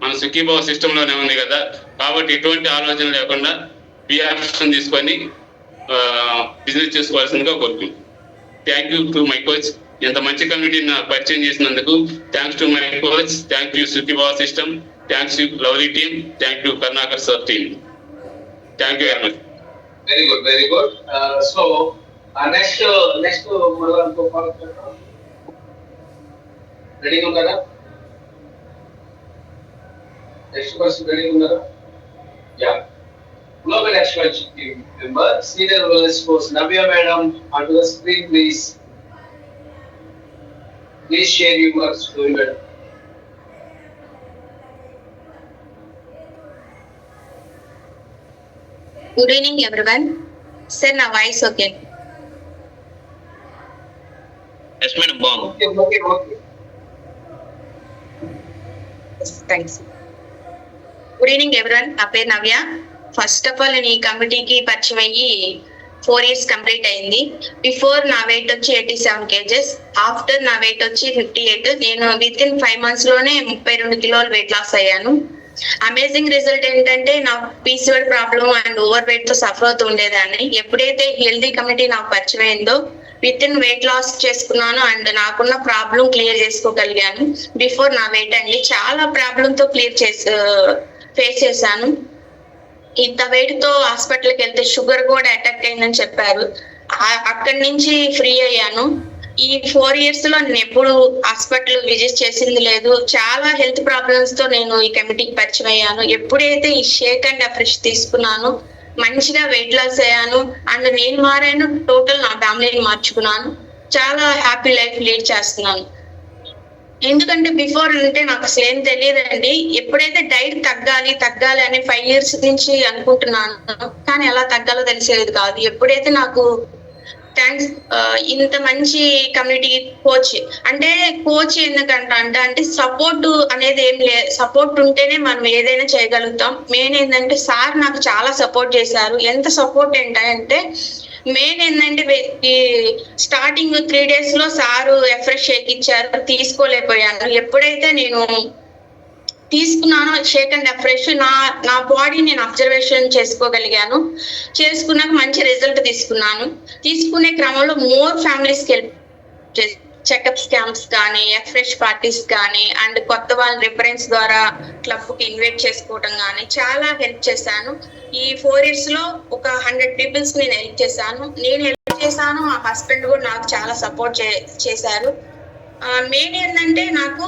మన సుఖీభావ సిస్టమ్ లోనే ఉంది కదా. కాబట్టి ఎటువంటి ఆలోచన లేకుండా బి ఆప్షన్ తీసుకొని బిజినెస్ చేసుకోవాల్సిందిగా కోరుకుంటున్నాను. Thank you to my coach, ఇంత మంచి కమ్యూనిటీని పరిచయం చేసినందుకు. Thanks to my coach, thank you Sukhibhava system, thanks you lovely team, thank you Karnakar sir team. Thank you very much. Very good. So next రెడీగా ఉన్నారా? నెక్స్ట్ పర్సన్ రెడీగా ఉన్నారా? Yeah. Global Expansion Team member, Senior Wellness Coach Navya Madam, onto the screen, please. Please share your works to me, madam. Good evening, everyone. Sir, na voice okay? Yes madam, బాగుంది. Okay. Thanks. Good evening, everyone. నా పేరు నవ్య. First of all నేను ఈ కమిటీకి పరిచయం అయ్యి 4 years complete అయింది. Before నా వెయిట్ వచ్చి 87 kgs, ఆఫ్టర్ నా వెయిట్ వచ్చి 58. నేను విత్ ఇన్ 5 months లోనే 32 కిలోలు వెయిట్ లాస్ అయ్యాను. అమేజింగ్ రిజల్ట్ ఏంటంటే నాకు PCOD problem and over weight తో సఫర్ అవుతూ ఉండేదాన్ని. ఎప్పుడైతే హెల్దీ కమ్యూనిటీ నాకు పరిచయం అయిందో విత్ ఇన్ వెయిట్ లాస్ చేసుకున్నాను అండ్ నాకున్న ప్రాబ్లం క్లియర్ చేసుకోగలిగాను. బిఫోర్ నా వెయిట్ అండి చాలా ప్రాబ్లమ్ తో ఫేస్ చేశాను. ఇంత వెయిట్ తో హాస్పిటల్కి వెళ్తే షుగర్ కూడా అటాక్ అయిందని చెప్పారు. అక్కడి నుంచి ఫ్రీ అయ్యాను. ఈ 4 years లో నేను ఎప్పుడు హాస్పిటల్ విజిట్ చేసింది లేదు. చాలా హెల్త్ ప్రాబ్లమ్స్ తో నేను ఈ కమిటీకి పరిచయం అయ్యాను. ఎప్పుడైతే ఈ షేక్ అండ్ ఫ్రెష్ తీసుకున్నాను మంచిగా వెయిట్ లాస్ అయ్యాను అండ్ నేను మారాను. టోటల్ నా ఫ్యామిలీని మార్చుకున్నాను. చాలా హ్యాపీ లైఫ్ లీడ్ చేస్తున్నాను. ఎందుకంటే బిఫోర్ అంటే నాకు అసలు ఏం తెలియదండి. ఎప్పుడైతే డైట్ తగ్గాలి అని 5 years నుంచి అనుకుంటున్నాను, కానీ ఎలా తగ్గాలో తెలిసేది కాదు. ఎప్పుడైతే నాకు థ్యాంక్స్ ఇంత మంచి కమ్యూనిటీ కోచ్ ఎందుకంటే అంటే సపోర్ట్ అనేది ఏం లేదు. సపోర్ట్ ఉంటేనే మనం ఏదైనా చేయగలుగుతాం. మెయిన్ ఏంటంటే సార్ నాకు చాలా సపోర్ట్ చేశారు. ఎంత సపోర్ట్ ఏంటంటే మెయిన్ ఏంటంటే ఈ స్టార్టింగ్ 3 days లో సారు ఎఫ్రెష్ షేక్ ఇచ్చారు, తీసుకోలేకపోయాను. ఎప్పుడైతే నేను తీసుకున్నానో షేక్ అండ్ ఫ్రెష్ నా బాడీ నేను అబ్జర్వేషన్ చేసుకున్నాక మంచి రిజల్ట్ తీసుకునే క్రమంలో మోర్ ఫ్యామిలీస్కి చెకప్స్ క్యాంప్స్ కానీ ఫ్రెష్ పార్టీస్ కానీ అండ్ కొత్త వాళ్ళ రిఫరెన్స్ ద్వారా క్లబ్కి ఇన్వైట్ చేసుకోవడం కానీ చాలా హెల్ప్ చేశాను. ఈ 4 years లో ఒక 100 peoples నేను హెల్ప్ చేశాను. మా హస్బెండ్ కూడా నాకు చాలా సపోర్ట్ చేశారు. మెయిన్ ఏంటంటే నాకు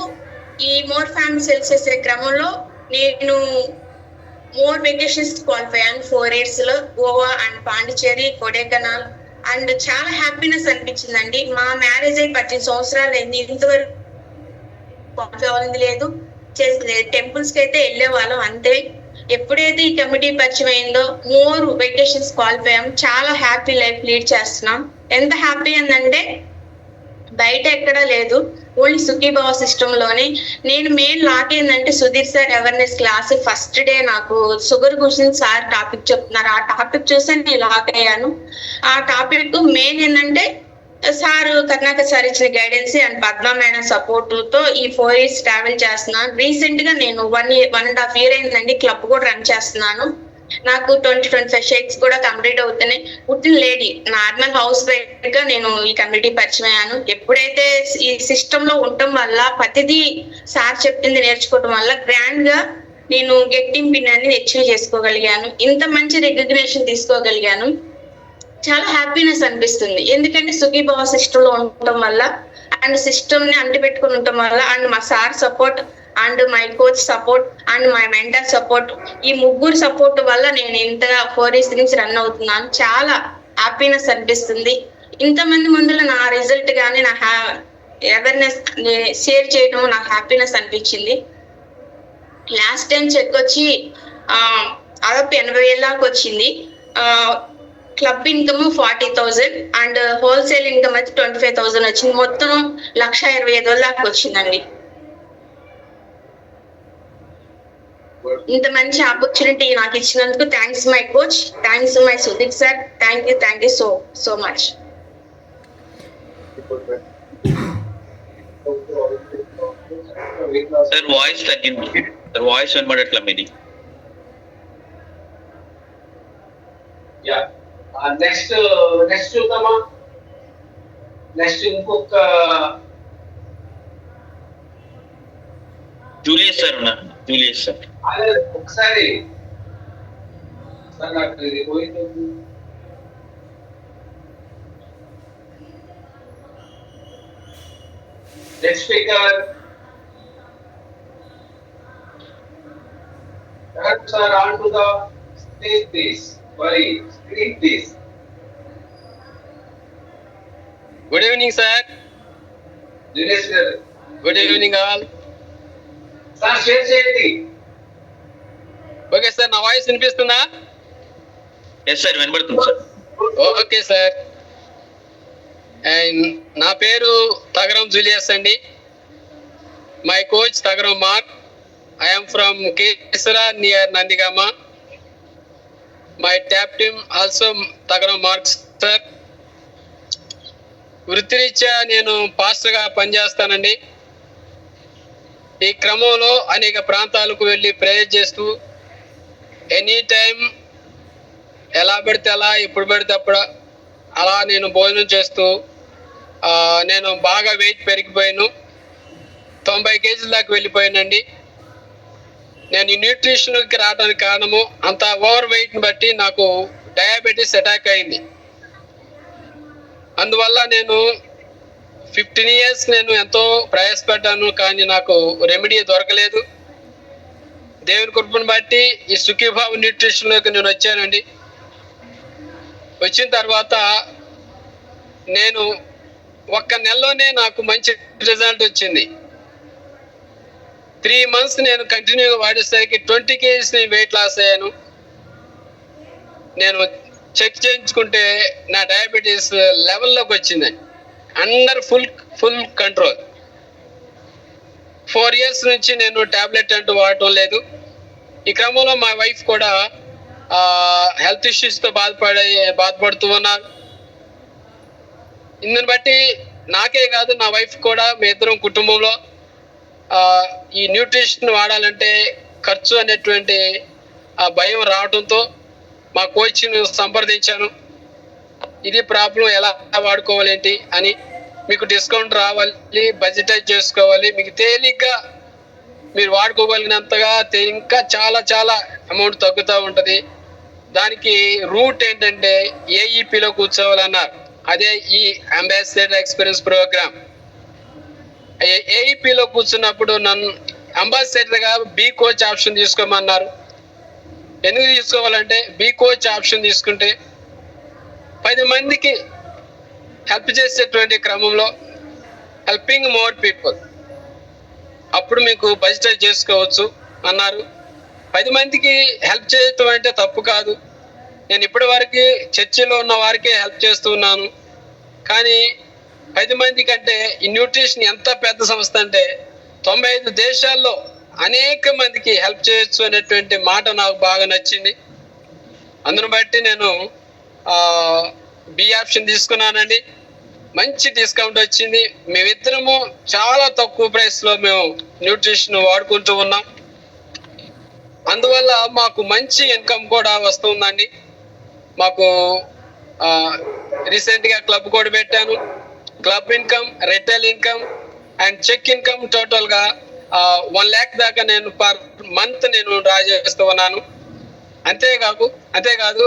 ఈ మోర్ ఫ్యామిలీస్ హెల్ప్ చేసే క్రమంలో నేను మోర్ వెకేషన్స్ క్వాలిఫై అయ్యాను 4 years లో. గోవా అండ్ పాండిచేరి, కొడైకెనాల్ అండ్ చాలా హ్యాపీనెస్ అనిపించిందండి. మా మ్యారేజ్ అయి 18 సంవత్సరాలు అయింది. ఇంతవరకు క్వాలిఫై అవ్వలేదు లేదు, టెంపుల్స్ కి అయితే వెళ్ళే వాళ్ళం అంతే. ఎప్పుడైతే ఈ కమిటీ పరిచయం అయిందో మోర్ వెకేషన్స్ క్వాలిఫై అయ్యాం. చాలా హ్యాపీ లైఫ్ లీడ్ చేస్తున్నాం. ఎంత హ్యాపీ అంటే బయట ఎక్కడా లేదు, ఓన్లీ సుఖీభావ సిస్టమ్ లోనే. నేను మెయిన్ లాక్ ఏంటంటే Sudheer sir awareness class first day నాకు షుగర్ గురించి సార్ టాపిక్ చెప్తున్నారు. ఆ టాపిక్ చూసి నేను లాక్ అయ్యాను. ఆ టాపిక్ మెయిన్ ఏంటంటే సార్ కర్ణాకర్ సార్ ఇచ్చిన guidance and Padma madam support తో ఈ 4 years ట్రావెల్ చేస్తున్నాను. రీసెంట్ గా నేను 1.5 year అయిందండి క్లబ్ కూడా రన్ చేస్తున్నాను. నాకు 20-25 షేక్స్ కూడా కంప్లీట్ అవుతున్నాయి. పుట్టిన లేడీ నార్మల్ హౌస్ వైఫ్ గా నేను ఈ కమ్యూనిటీ పరిచయం అయ్యాను. ఎప్పుడైతే ఈ సిస్టమ్ లో ఉండటం వల్ల ప్రతిదీ సార్ చెప్పింది నేర్చుకోవడం వల్ల గ్రాండ్ గా నేను గెట్టింగ్ పిన్ అనేది అచీవ్ చేసుకోగలిగాను. ఇంత మంచి రికగ్నిషన్ తీసుకోగలిగాను. చాలా హ్యాపీనెస్ అనిపిస్తుంది. ఎందుకంటే సుఖీభావ సిస్టమ్ లో ఉండటం వల్ల అండ్ సిస్టమ్ ని అంటిపెట్టుకుని ఉండటం వల్ల అండ్ మా sir support and my coach support and my mentor support, ఈ ముగ్గురు సపోర్ట్ వల్ల నేను ఇంతగా 4 years నుంచి రన్ అవుతున్నాను. చాలా హ్యాపీనెస్ అనిపిస్తుంది. ఇంతమంది ముందులో నా రిజల్ట్ కానీ నా అవేర్నెస్ షేర్ చేయడం నాకు హ్యాపీనెస్ అనిపించింది. లాస్ట్ టైం చెక్ వచ్చి దాదాపు 80,000 దాకా వచ్చింది. Club income 40,000 and wholesale income అయితే 25,000 వచ్చింది. మొత్తం 1,25,000 దాకా వచ్చిందండి. ఇంత మంచి ఆపర్చునిటీ నాకు ఇచ్చినందుకు thanks my coach, thanks my Sudheer sir, thank you so much. Sir voice తగ్గింది సార్, వాయిస్ వినబడట్లా మీది. నెక్స్ట్ చూద్దామా. నెక్స్ట్ ఇంకొక జూలియస్ సార్ ఉన్నారు. జూలియస్ సార్ ఒకసారి నాకు ఇది పోయింది. Next speaker sir on to the stage please. Sorry, screen please. Good evening, sir. Dinesh sir. Good evening, all. Sir, share చేయండి. Okay, sir. నా వాయిస్ వినిపిస్తుందా? ఎస్ సార్ వినబడుతుంది సార్. Okay sir. అండ్ నా పేరు తగరం జూలియస్ అండి. My coach Tagaram Mark. I am from Kesara near Nandigama. My tap team also Tagaram Marks sir. వృత్తిరీత్యా నేను పాస్టర్గా పనిచేస్తానండి. ఈ క్రమంలో అనేక ప్రాంతాలకు వెళ్ళి ప్రేయర్ చేస్తూ ఎనీ టైం ఎలా పెడితే అలా ఎప్పుడు పెడితే అప్పుడు అలా నేను భోజనం చేస్తూ నేను బాగా వెయిట్ పెరిగిపోయాను, 90 కేజీల దాకా వెళ్ళిపోయానండి. నేను ఈ న్యూట్రిషన్కి రావడానికి కారణము అంత ఓవర్ వెయిట్ని బట్టి నాకు డయాబెటీస్ అటాక్ అయింది. అందువల్ల నేను 15 ఇయర్స్ నేను ఎంతో ప్రయాసపడ్డాను, కానీ నాకు రెమెడీ దొరకలేదు. దేవుని కృపను బట్టి ఈ సుఖీభావ న్యూట్రిషన్లోకి నేను వచ్చానండి. వచ్చిన తర్వాత నేను ఒక్క నెలలోనే నాకు మంచి రిజల్ట్ వచ్చింది. 3 months నేను కంటిన్యూగా వాడేసరికి 20 kgs నేను వెయిట్ లాస్ అయ్యాను. నేను చెక్ చేయించుకుంటే నా డయాబెటీస్ లెవెల్లోకి వచ్చిందండి, అండర్ ఫుల్ కంట్రోల్. 4 years నుంచి నేను టాబ్లెట్ అంటూ వాడటం లేదు. ఈ క్రమంలో మా వైఫ్ కూడా హెల్త్ ఇష్యూస్తో బాధపడుతూ ఉన్నారు. ఇందుని బట్టి నాకే కాదు, నా వైఫ్ కూడా, మీ ఇద్దరం కుటుంబంలో ఈ న్యూట్రిషన్ వాడాలంటే ఖర్చు అనేటువంటి భయం రావడంతో మా కోచ్ని సంప్రదించాను. ఇది ప్రాబ్లం, ఎలా వాడుకోవాలి ఏంటి అని. మీకు డిస్కౌంట్ రావాలి, బడ్జెటైజ్ చేసుకోవాలి, మీకు తేలిగ్గా మీరు వాడుకోగలిగినంతగా ఇంకా చాలా చాలా అమౌంట్ తగ్గుతూ ఉంటుంది. దానికి రూట్ ఏంటంటే ఏఈపిలో కూర్చోవాలన్నారు. అదే ఈ అంబాసిడర్ ఎక్స్పీరియన్స్ ప్రోగ్రామ్. ఏఈపిలో కూర్చున్నప్పుడు నన్ను అంబాసిడర్గా బి కోచ్ ఆప్షన్ తీసుకోమన్నారు. ఎందుకు తీసుకోవాలంటే బి కోచ్ ఆప్షన్ తీసుకుంటే 10 మందికి హెల్ప్ చేసేటువంటి క్రమంలో హెల్పింగ్ మోర్ పీపుల్, అప్పుడు మీకు బడ్జెట్ చేసుకోవచ్చు అన్నారు. 10 మందికి హెల్ప్ చేయటం అంటే తప్పు కాదు. నేను ఇప్పటి వరకు చర్చిలో ఉన్న వారికే హెల్ప్ చేస్తున్నాను, కానీ 10 మంది కంటే ఈ న్యూట్రిషన్ ఎంత పెద్ద సంస్థ అంటే 95 దేశాల్లో అనేక మందికి హెల్ప్ చేయొచ్చు అనేటువంటి మాట నాకు బాగా నచ్చింది. అందును బట్టి నేను బి ఆప్షన్ తీసుకున్నానండి. మంచి డిస్కౌంట్ వచ్చింది. మేమిద్దరము చాలా తక్కువ ప్రైస్లో మేము న్యూట్రిషన్ వాడుకుంటూ ఉన్నాం. అందువల్ల మాకు మంచి ఇన్కమ్ కూడా వస్తుందండి. మాకు రీసెంట్గా క్లబ్ కూడా పెట్టాను. Club income, retail income and check income టోటల్గా 1 lakh దాకా నేను పర్ మంత్ నేను డ్రా చేస్తూ ఉన్నాను. అంతేకాదు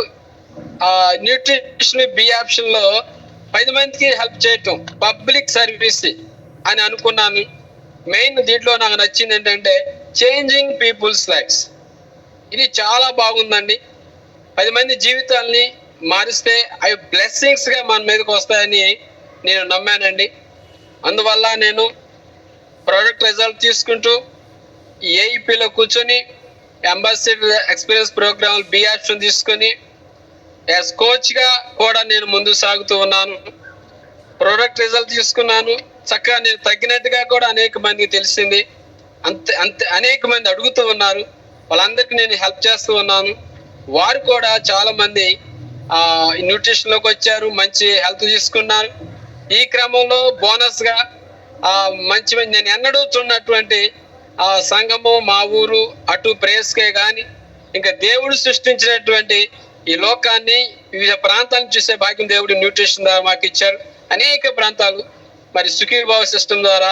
న్యూట్రిషన్ బి ఆప్షన్లో 10 మందికి హెల్ప్ చేయటం పబ్లిక్ సర్వీస్ అని అనుకున్నాను. మెయిన్ దీంట్లో నాకు నచ్చింది ఏంటంటే చేంజింగ్ పీపుల్స్ లైఫ్స్. ఇది చాలా బాగుందండి. 10 మంది జీవితాల్ని మారిస్తే అవి బ్లెస్సింగ్స్గా మన మీదకి వస్తాయని నేను నమ్మానండి. అందువల్ల నేను ప్రోడక్ట్ రిజల్ట్ తీసుకుంటూ ఏఈపిలో కూర్చొని ambassador experience programme B option తీసుకొని యాజ్ కోచ్గా కూడా నేను ముందుకు సాగుతూ ఉన్నాను. ప్రోడక్ట్ రిజల్ట్ తీసుకున్నాను. చక్కగా నేను తగ్గినట్టుగా కూడా అనేక మందికి తెలిసింది. అనేక మంది అడుగుతూ ఉన్నారు. వాళ్ళందరికీ నేను హెల్ప్ చేస్తూ ఉన్నాను. వారు కూడా చాలా మంది న్యూట్రిషన్లోకి వచ్చారు, మంచి హెల్త్ తీసుకున్నారు. ఈ క్రమంలో బోనస్గా మంచి నేను ఎన్నడూ చూడనటువంటి సంఘము మా ఊరు అటు ప్రేస్కే కానీ ఇంకా దేవుడు సృష్టించినటువంటి ఈ లోకాన్ని వివిధ ప్రాంతాలను చూసే భాగ్యం దేవుడు న్యూట్రిషన్ ద్వారా మాకు ఇచ్చారు. అనేక ప్రాంతాలు మరి సుఖీభావ సిస్టమ్ ద్వారా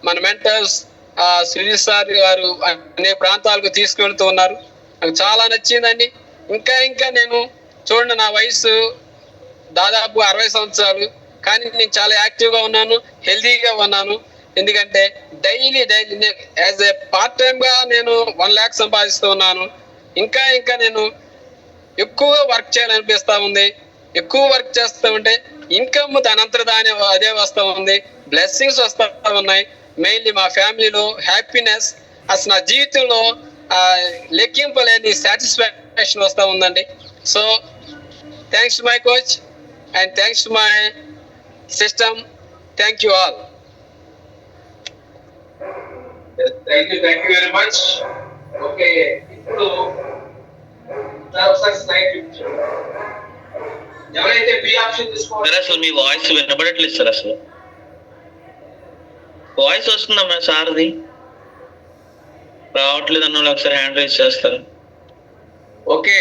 మన మెంటర్స్ శ్రీనివాస్ సార్ గారు అనేక ప్రాంతాలకు తీసుకెళ్తూ ఉన్నారు. నాకు చాలా నచ్చిందండి. ఇంకా నేను చూడండి, నా వయసు దాదాపు 60 సంవత్సరాలు, కానీ నేను చాలా యాక్టివ్గా ఉన్నాను, హెల్తీగా ఉన్నాను. ఎందుకంటే డైలీ యాజ్ ఏ పార్ట్ టైమ్గా నేను 1 lakh సంపాదిస్తూ ఉన్నాను. ఇంకా నేను ఎక్కువగా వర్క్ చేయాలనిపిస్తూ ఉంది. ఎక్కువ వర్క్ చేస్తూ ఉంటే ఇన్కమ్ దానంతరదానే అదే వస్తూ ఉంది, బ్లెస్సింగ్స్ వస్తూ ఉన్నాయి. మెయిన్లీ మా ఫ్యామిలీలో హ్యాపీనెస్, అసలు నా జీవితంలో లెక్కింపలేని సాటిస్ఫాక్షన్ వస్తూ ఉందండి. So thanks to my coach and thanks to my system. Thank you all. Thank you very much. Okay, ఇప్పుడు ఎవరైతే బి ఆప్షన్ తీసుకోవాలి, అసలు మీ వాయిస్ వినబడట్లేదు సార్. అసలు వాయిస్ వస్తుందా సార్ది? రావట్లేదు అన్న వాళ్ళు ఒకసారి హ్యాండ్ రైజ్ చేస్తారు. ఓకే,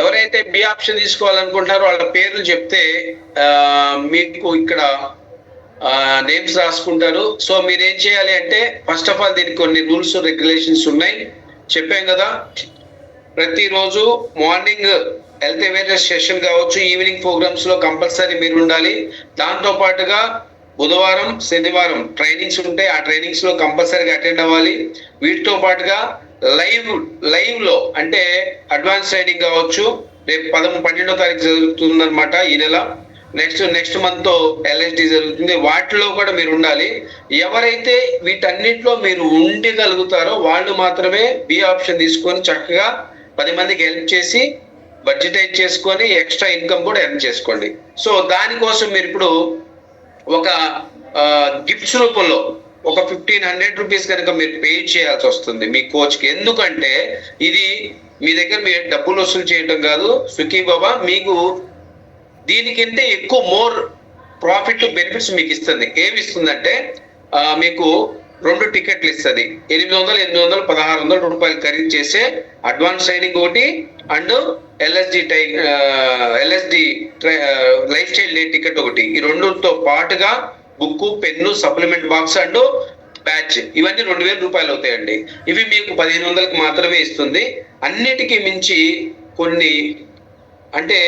ఎవరైతే బి ఆప్షన్ తీసుకోవాలనుకుంటున్నారో వాళ్ళ పేర్లు చెప్తే మీకు ఇక్కడ నేమ్స్ రాసుకుంటారు. సో మీరు ఏం చేయాలి అంటే ఫస్ట్ ఆఫ్ ఆల్ దీనికి కొన్ని రూల్స్ రెగ్యులేషన్స్ ఉన్నాయి, చెప్పాం కదా. ప్రతిరోజు మార్నింగ్ హెల్త్ అవేర్నెస్ సెషన్ కావచ్చు, ఈవినింగ్ ప్రోగ్రామ్స్ లో కంపల్సరీ మీరు ఉండాలి. దాంతో పాటుగా బుధవారం శనివారం ట్రైనింగ్స్ ఉంటాయి, ఆ ట్రైనింగ్స్ లో కంపల్సరీగా అటెండ్ అవ్వాలి. వీటితో పాటుగా లైవ్ లో అంటే అడ్వాన్స్ ట్రైనింగ్ కావచ్చు, రేపు 12వ తారీఖు జరుగుతుందన్నమాట ఈ నెల. నెక్స్ట్ మంత్ తో LSD జరుగుతుంది, వాటిలో కూడా మీరు ఉండాలి. ఎవరైతే వీటన్నిటిలో మీరు ఉండగలుగుతారో వాళ్ళు మాత్రమే బి ఆప్షన్ తీసుకొని చక్కగా 10 మందికి హెల్ప్ చేసి బడ్జెటైజ్ చేసుకొని ఎక్స్ట్రా ఇన్కమ్ కూడా ఎర్న్ చేసుకోండి. సో దానికోసం మీరు ఇప్పుడు ఒక గిఫ్ట్స్ రూపంలో ఒక 1500 రూపీస్ కనుక మీరు పే చేయాల్సి వస్తుంది మీ కోచ్కి. ఎందుకంటే ఇది మీ దగ్గర మీరు డబ్బులు వసూలు చేయడం కాదు, సుఖీ బాబా మీకు దీనికంటే ఎక్కువ మోర్ ప్రాఫిట్ బెనిఫిట్స్ మీకు ఇస్తుంది. ఏమి ఇస్తుందంటే మీకు 2 టికెట్లు ఇస్తుంది. 800, 1600 రూపాయలు ఖరీదు చేసే అడ్వాన్స్ ట్రైనింగ్ ఒకటి and LSD life style day ticket ఒకటి. ఈ రెండుతో పాటుగా book, pen, supplement box and batch, ఇవన్నీ 2000 రూపాయలు అవుతాయండి. ఇవి మీకు 1500కి మాత్రమే ఇస్తుంది. అన్నిటికీ మించి కొన్ని అంటే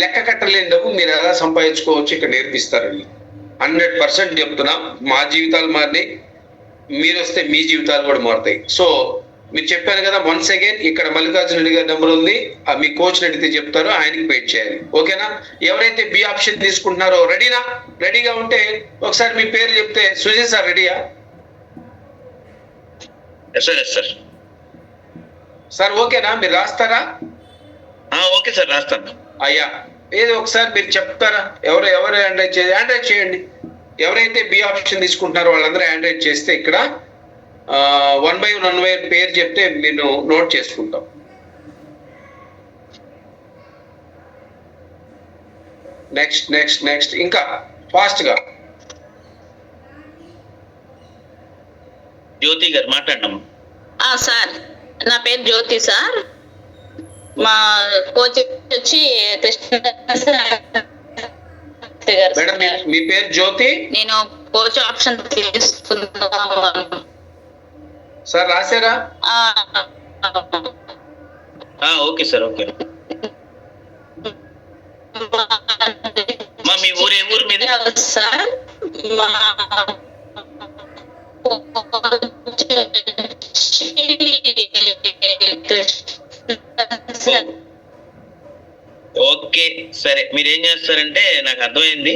లెక్క కట్టలేని డబ్బు మీరు ఎలా సంపాదించుకోవచ్చు ఇక్కడ నేర్పిస్తారండి. 100% చెప్తున్నా, మా జీవితాలు మారినాయి, మీరు వస్తే మీ జీవితాలు కూడా మారుతాయి. సో మీరు చెప్పారు కదా, వన్స్ అగైన్ ఇక్కడ మల్లికార్జున రెడ్డి గారి నెంబర్ ఉంది, మీ కోచ్ అడిగితే చెప్తారో ఆయనకి వెయిట్ చేయాలి. ఓకేనా? ఎవరైతే బి ఆప్షన్ తీసుకుంటున్నారో రెడీగా ఉంటే ఒకసారి మీ పేరు చెప్తే. సుజయ్ సార్ రెడీయా? సార్ ఓకేనా? మీరు రాస్తారా? ఓకే సార్, రాస్తాను. అయ్యా ఏదో ఒకసారి మీరు చెప్తారా? ఎవరు ఆండ్రాయిడ్ చేయండి. ఎవరైతే బి ఆప్షన్ తీసుకుంటున్నారో వాళ్ళందరూ ఆండ్రాయిడ్ చేస్తే ఇక్కడ 1 by 1 పేరు చెప్తే నేను నోట్ చేసుకుంటాం. నెక్స్ట్ ఇంకా ఫాస్ట్ గా జ్యోతి గారు మాట్లాడమ్మా. సార్ నా పేరు జ్యోతి సార్. మా కోచ్ వచ్చి మేడం, మీ పేరు జ్యోతి? నేను కోచ్ ఆప్షన్ తీసుకుందాం సార్, రాశారా? Okay sir, okay. మీ ఊరు ఏ ఊరు మీది? సార్ మా ఓకే సరే, మీరు ఏం చేస్తారంటే నాకు అర్థమైంది.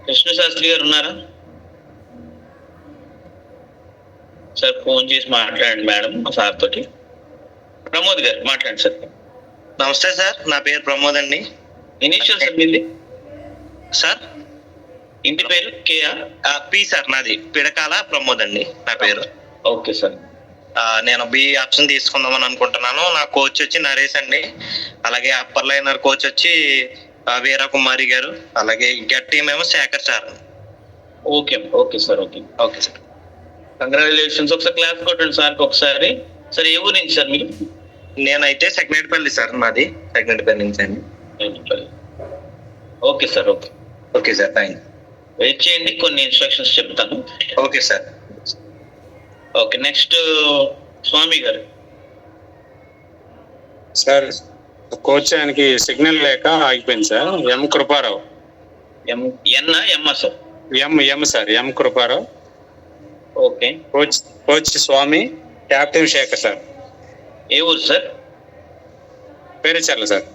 కృష్ణ శాస్త్రి గారు ఉన్నారా సార్? ఫోన్ చేసి మాట్లాడండి మేడం సార్ తోటి. ప్రమోద్ గారు మాట్లాడండి సార్. నమస్తే సార్, నా పేరు ప్రమోద్ అండి. ఇనిషియల్ సార్ మీది? సార్ ఇంటి పేరు కేఆ? పి సార్, నాది పిడకాల ప్రమోద్ అండి నా పేరు. Okay sir. నేను బి ఆప్షన్ తీసుకుందామని అనుకుంటున్నాను. నా కోచ్ వచ్చి నరేష్ అండి, అలాగే అప్పర్ లైనర్ కోచ్ వచ్చి వీరకుమారి గారు, అలాగే గెట్ టీమ్ ఏమో Shekhar sir. Okay sir, okay sir. Congratulations. ఒకసారి క్లాస్ కొట్టండి సార్కి ఒకసారి. సార్ ఏ ఊరు నుంచి సార్ మీరు? నేనైతే సెగ్నెట్పల్లి సార్, మాది సెగ్నెట్పల్లి నుంచి అండి. Okay sir, okay sir, thank you. Wait చేయండి, కొన్ని ఇన్స్ట్రక్షన్స్ చెప్తాను. Okay sir. Okay, next Swamy గారు. సార్ కోచ్ ఆయనకి సిగ్నల్ లేక ఆగిపోయింది సార్. ఎం కృపారావు. ఎమ్మా sir? M sir, M Kruparao. Okay. Coach Swamy, captain Sekhar sir. ఏ ఊరు sir? Perecherla sir.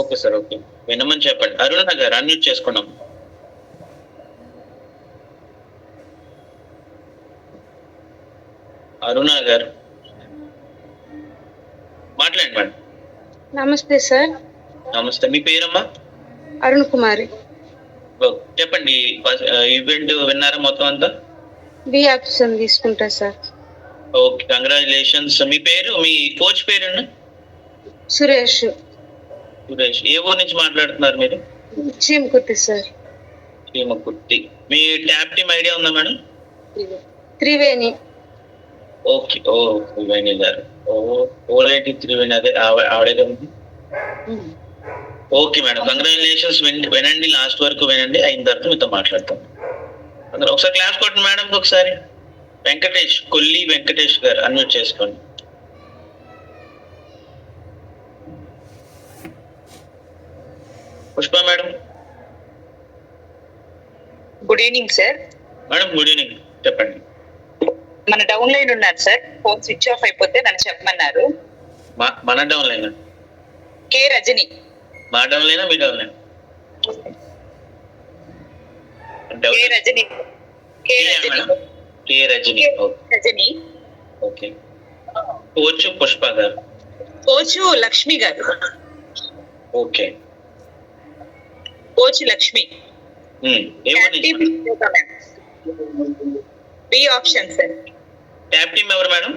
Okay sir, okay. వినమని చెప్పండి. అరుణ గారు అన్మ్యూట్ చేసుకున్నాం. అరుణ గారు మాట్లాడండి మేడం. నమస్తే సార్. నమస్తే, మీ పేరమ్మా? అరుణ్ కుమారి. చెప్పండి, ఈవెంట్ విన్నారా మొత్తం అంతా? బి ఆప్షన్ తీసుకుంటా సార్. Okay, congratulations. మీ పేరు, మీ కోచ్ పేరు? సురేష్. ఏ ఊరు నుంచి మాట్లాడుతున్నారు మీరు? చీమకుర్తి సార్. చీమకుర్తి. మీ ట్యాప్ టీమ్ ఐడియా ఉందా మేడం? త్రివేణి. ఓకే, త్రివేణి గారు. ఓ త్రివేణి, అదే ఆవిడేదే ఉంది. Okay madam, congratulations. వినండి, లాస్ట్ వరకు వినండి, అయిన తర్వాత మీతో మాట్లాడతాం. అందరూ ఒకసారి క్లాస్ కొట్టండి మేడం. ఒకసారి వెంకటేష్, కొల్లి వెంకటేష్ గారు అన్మ్యూట్ చేసుకోండి. Pushpa madam. Good evening sir. Madam good evening, చెప్పండి. మన డౌన్ లైన్ ఉన్నారు సార్, ఫోన్ స్విచ్ ఆఫ్ అయిపోతే నన్ను చెప్పమన్నారు. మన డౌన్ లైన్ కే రజని. మా డౌన్ లైనా మీ down line? K Rajini. K Rajini. K Rajini. Rajini. Okay. Coach Pushpa గారు. కోచ్ లక్ష్మి గారు. Okay. Coach Lakshmi. B option sir. Tap team ఎవరు madam?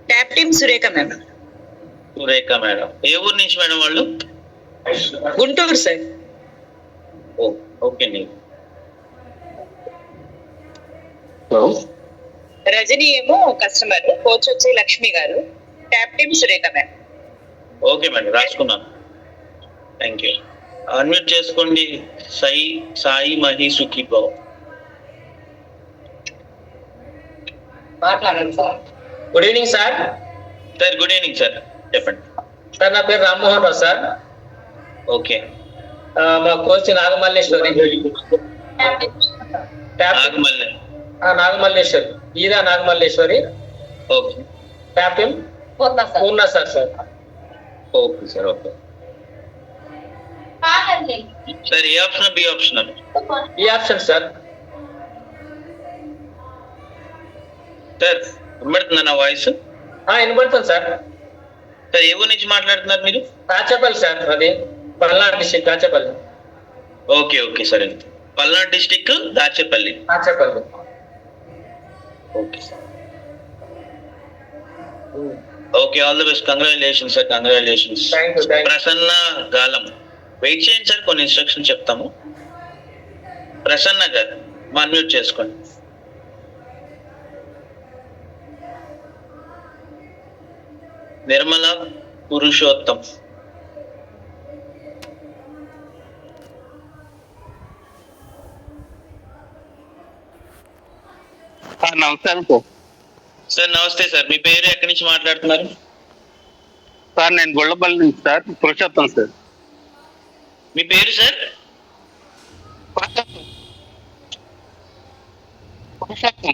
Tap team Surekha madam. Surekha madam. ఏ ఊరు నుంచి మేడం వాళ్ళు? గుంటూరు సార్. ఓకే అండి. రజని ఏమో కస్టమర్, కోచ్ వచ్చి లక్ష్మి గారు, tap team Surekha madam. Okay madam, రాసుకున్నాను. Thank you. అన్మ్యూట్ చేసుకోండి. సాయి మహి సుఖీబాబు. మాట్లాడండి sir. Good evening sir. Sir good evening sir, చెప్పండి. సార్ నా పేరు రామ్మోహన్ రావు సార్. ఓకే. మా కోచ్ నాగమల్లేశ్వరి. నాగమల్లేశ్వరి, ఈరా Nagamalleswari. Okay. Tap team Purna sir. Okay sir. Okay sir, A option B option? ఈ ఆప్షన్ సార్. సార్ వినబడుతుందా నా వాయిస్? వినబడుతుంది సార్. సార్ ఏ ఊరు నుంచి మాట్లాడుతున్నారు మీరు? కాచేపల్లి సార్, అది Palnadu district Kachepalli. Okay okay సరే. Palnadu district Dachepalli. Okay sir. Okay, all the best. Congratulations sir, congratulations. Prasanna Galam. Wait చేయండి సార్, కొన్ని ఇన్స్ట్రక్షన్ చెప్తాము. ప్రసన్న గారు అన్మ్యూట్ చేసుకోండి. నిర్మల పురుషోత్తం. నమస్కారం సార్. నమస్తే సార్, మీ పేరు ఎక్కడి నుంచి మాట్లాడుతున్నారు? సార్ నేను గొల్లపల్లి నుంచి సార్, పురుషోత్తం సార్. మీ పేరు సార్?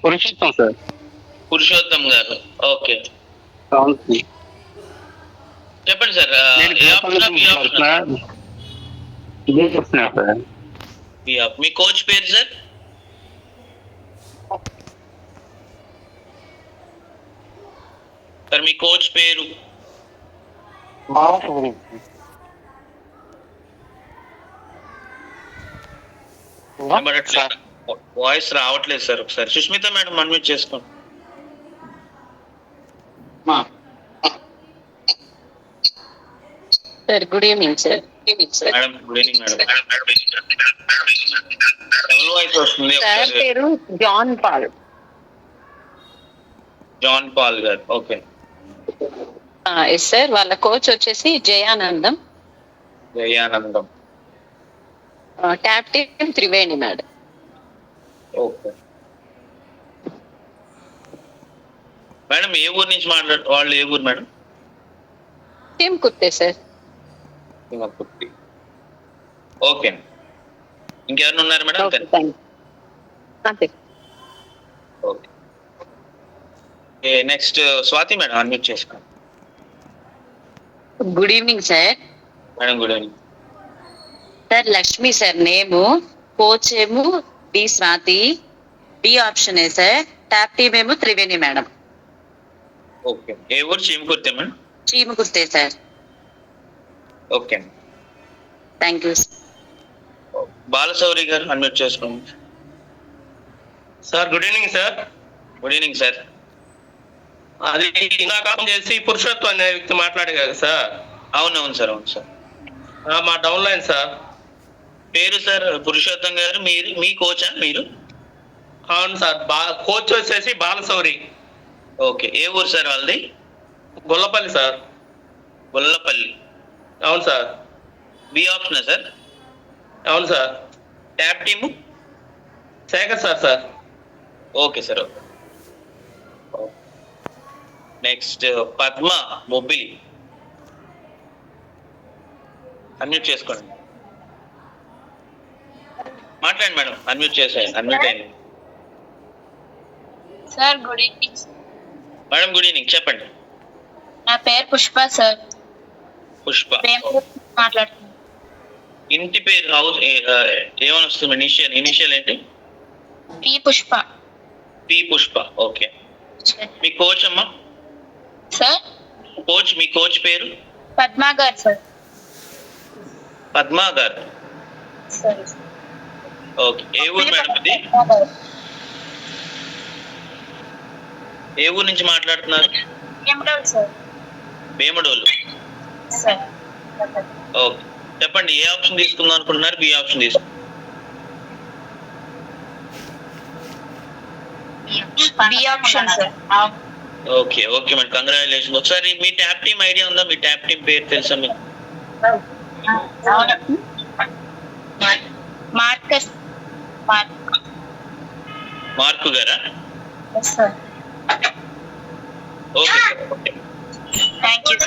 పురుషోత్తం సార్. పురుషోత్తం గారు. ఓకే చెప్పండి సార్. మీ కోచ్ పేరు సార్? సార్ మీ కోచ్ పేరు? వాయిస్ రావట్లేదు సార్. ఒకసారి సుష్మిత మేడం అన్మ్యూట్ చేసుకోండి. Sir good evening sir. Madam good evening madam. Double voice వస్తుంది. సార్ పేరు జాన్ పాల్. జాన్ పాల్ గారు. ఓకే. Yes sir. వాళ్ళ కోచ్ వచ్చేసి Jayanandam. Jayanandam. Tap team Triveni madam. Okay madam, ఏ ఊరు నుంచి వాళ్ళు ఏ ఊరు మేడం? టీమ్ కుర్తే సార్. ఓకే. ఇంకెవరైనా ఉన్నారు మేడం? అంతే. Okay, next Swathi madam unmute చేసుకోండి. Good evening sir. Madam good evening. Sir Lakshmi sir నేము, కోచ్ ఏమో D Swathi, D option A sir. Tap team ఏమో త్రివేణి మేడం. ఓకే. ఏ ఊరు? Cheemakurthi madam. Cheemakurthi sir. Okay. Thank you. Balashowri గారు అన్మ్యూట్ చేసుకోండి. Sir good evening sir. Good evening sir. అది ఇందాక చేసి పురుషోత్తం అనే వ్యక్తి మాట్లాడే కదా సార్? అవునవును సార్. అవును సార్. మా డౌన్ లైన్ సార్. పేరు సార్ పురుషోత్తం గారు. మీరు మీ కోచా మీరు? అవును సార్. కోచ్ వచ్చేసి బాలశౌరి. ఓకే. ఏ ఊరు సార్ వాళ్ళది? గొల్లపల్లి సార్. గొల్లపల్లి. అవును సార్. B option sir. అవును sir. Tap team Sekhar sir. Okay sir. Okay. Next Padma Mobili, unmute చేసుకోండి. మాట్లాడండి మేడం, అన్మ్యూట్ చేసేయండి. అన్మ్యూట్ అయింది sir. Good evening. Madam. Good evening, చెప్పండి. నా పేరు పుష్ప సార్. పుష్ప. మాట్లాడుతున్నాను. ఇంటి పేరు హౌస్ ఏమని వస్తుంది? ఇనిషియల్ ఏంటి? P Pushpa. P Pushpa. Okay. మీ కోచ్ అమ్మా? సార్ మీ కోచ్ పేరు? పద్మా గారు సార్. పద్మా గారు. సరే. ఓకే. ఏ ఊరు మేడం ఇది? ఏ ఊరు నుంచి మాట్లాడుతున్నారు? సార్. వేమడోలు. సార్. ఓకే, చెప్పండి. ఏ ఆప్షన్ తీసుకుందాం అనుకుంటున్నారు? బి ఆప్షన్ తీసుకుందాం. B option sir. Okay madam, congratulation. ఒకసారి మీ ట్యాప్ టీమ్ ఐడియా ఉందా? మీ ట్యాప్ టీమ్ పేరు తెలుసా మీకు? మార్కస్. మార్కు గారా? Sir. Okay sir. Okay, thank you.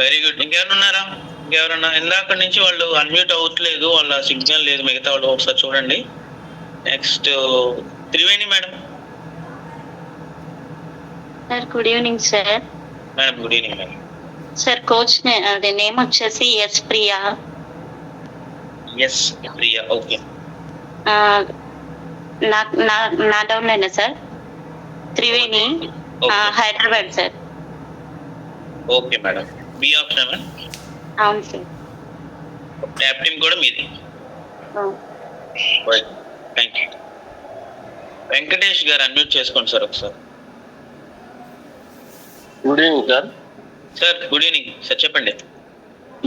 Very good. ఇంకెవరన్నా ఇందాక నుంచి వాళ్ళు అన్మ్యూట్ అవ్వట్లేదు, వాళ్ళ సిగ్నల్ లేదు. మిగతా వాళ్ళు ఒకసారి చూడండి. Next Triveni madam. Sir good evening sir. Madam good evening madam. Sir coach అదే నేమ్ వచ్చేసి S Priya. S Priya. Okay. నా డౌన్ అయినా sir. Triveni, Hyderabad sir. Okay madam. B option madam? అవును సార్. ట్యాప్ టీమ్ కూడా మీది. Thank you. వెంకటేష్ గారు అన్మ్యూట్ చేసుకోండి సార్ ఒకసారి. Good evening sir. Sir good evening sir, చెప్పండి.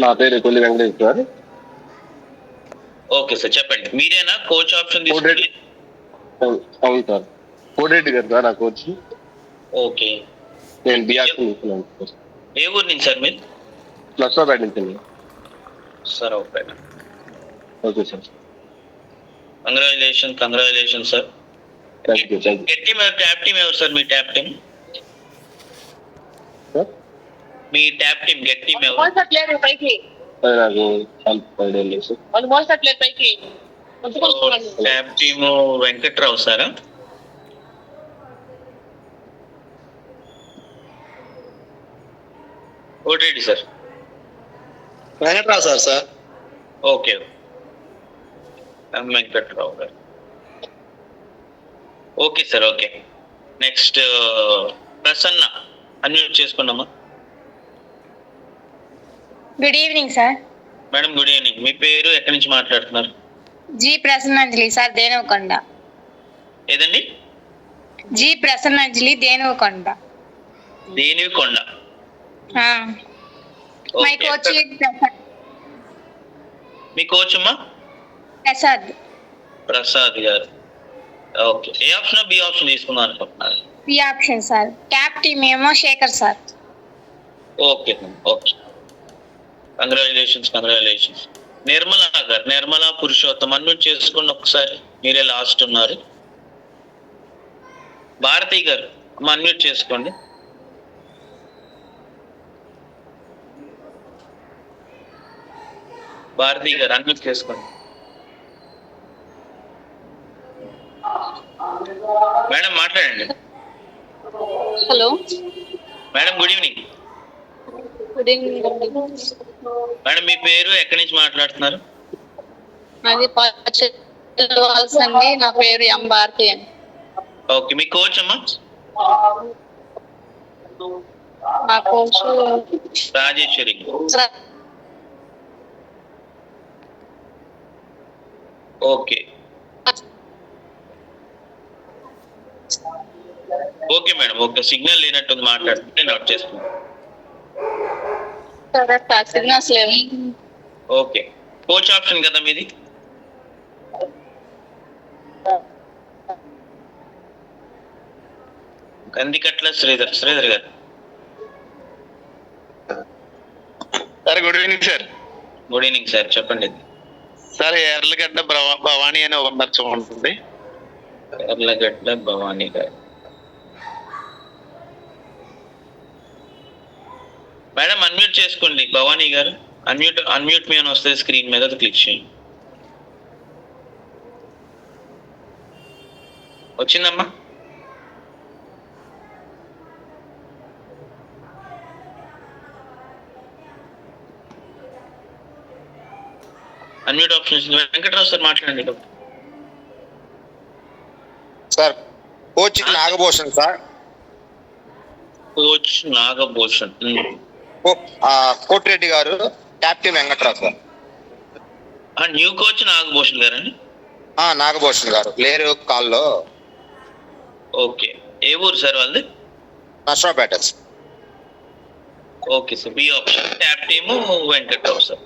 నా పేరు Kolli Venkatesh sir. Okay sir, చెప్పండి. మీరేనా కోచ్ ఆప్షన్ తీసుకుంది? అవును సార్. కోడిరెడ్డి గారు సార్ నా కోచ్. ఓకే. నేను బి ఆప్షన్ తీసుకున్నాను సార్. ఏ ఊరు నుంచి సార్ మీరు? లక్ష్మీపేట నుంచి. Sir okay. Okay sir. Congratulation sir. Thank you. Tap team ఎవరు సార్? మీ ట్యాప్ టీమ్ గెట్ టీమ్ ఎవరు? నాకు ట్యాప్ టీమ్ వెంకట్రావు సారా? ఓటేడి sir. Venkatrao sir. Okay, Venkatrao గారు. Okay sir. Okay. Next Prasanna, unmute చేసుకున్నామా? Good evening sir. Madam good evening. మీ పేరు, ఎక్కడి నుంచి మాట్లాడుతున్నారు? G Prasannanjali sir, Denukonda. ఏదండి? G Prasannanjali, Denukonda. Denikonda. My coach Prasad. మీ కోచ్ అమ్మా? ప్రసాద్ గారు. Okay. A option B option తీసుకుందాం అనుకుంటున్నారు? B option sir. Tap team ఏమో Shekhar sir. Okay. Congratulations. Nirmala Purushottam, unmute చేసుకోండి ఒకసారి. మీరే లాస్ట్ ఉన్నారు. భారతి గారు అన్మ్యూట్ చేసుకోండి. భారతి గారు అన్మ్యూట్ చేసుకోండి. మేడం మాట్లాడండి. Hello madam good evening. Good evening. Madam మీ పేరు, ఎక్కడి నుంచి మాట్లాడుతున్నారు? అది అండి. నా పేరు ఎం భారతి అని. ఓకే. మీ కోచ్ అమ్మా? మా coach Rajeshwari. Okay. Madam. Okay, signal లేనట్టుంది, మాట్లాడుతుంటే నోట్ చేసుకున్నాను. సిగ్నల్స్ లేవు. ఓకే. కోచ్ ఆప్షన్ కదా మీది? కందికట్ల శ్రీధర్ గారు. Sir good evening sir. Good evening sir, చెప్పండి. సార్ ఎర్లగడ్డ భవానీ అని ఒక పరిచయం ఉంటుంది. ఎర్లగడ్డ భవానీ గారు. మేడం అన్మ్యూట్ చేసుకోండి భవానీ గారు. అన్మ్యూట్ మీ అని వస్తుంది స్క్రీన్ మీద, అది క్లిక్ చేయండి. వచ్చిందమ్మా? అన్మ్యూట్ ఆప్షన్ వచ్చింది. వెంకటరావు సార్ మాట్లాడండి. Sir coach Nagabhushan sir. Coach Nagabhushan. Kotireddy గారు, captain Venkatrao sir. New coach Nagabhushan గారండి? నాగభూషణ్ గారు లేరు కాల్లో. ఓకే, ఏ ఊరు సార్ వాళ్ళది? Narasaraopet. Okay sir, B option. Tap team Venkatrao sir.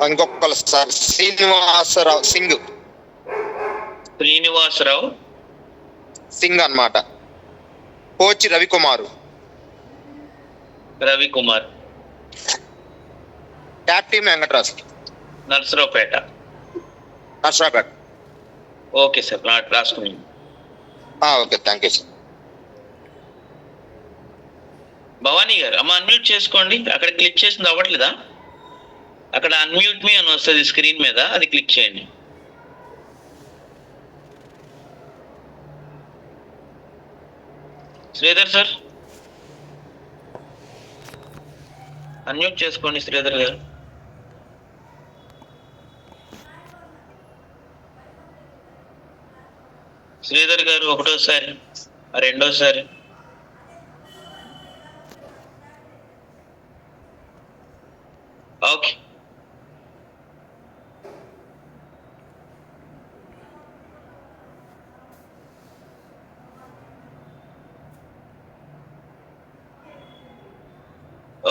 ఇంకొకరు సార్ శ్రీనివాసరావు సింగ్. శ్రీనివాసరావు సింగ్ అన్నమాట. Coach Ravikumar. Tap team Venkatrao. Narasaraopet. Okay sir, రాసుకుని. Okay, thank you sir. Bhavani గారు అమ్మ అన్మ్యూట్ చేసుకోండి. అక్కడ క్లిక్ చేసింది అవ్వట్లేదా? అక్కడ అన్మ్యూట్ మీ అని వస్తుంది స్క్రీన్ మీద, అది క్లిక్ చేయండి. శ్రీధర్ సార్ అన్మ్యూట్ చేసుకోండి. శ్రీధర్ గారు. శ్రీధర్ గారు ఒకటోసారి, రెండోసారి. Okay,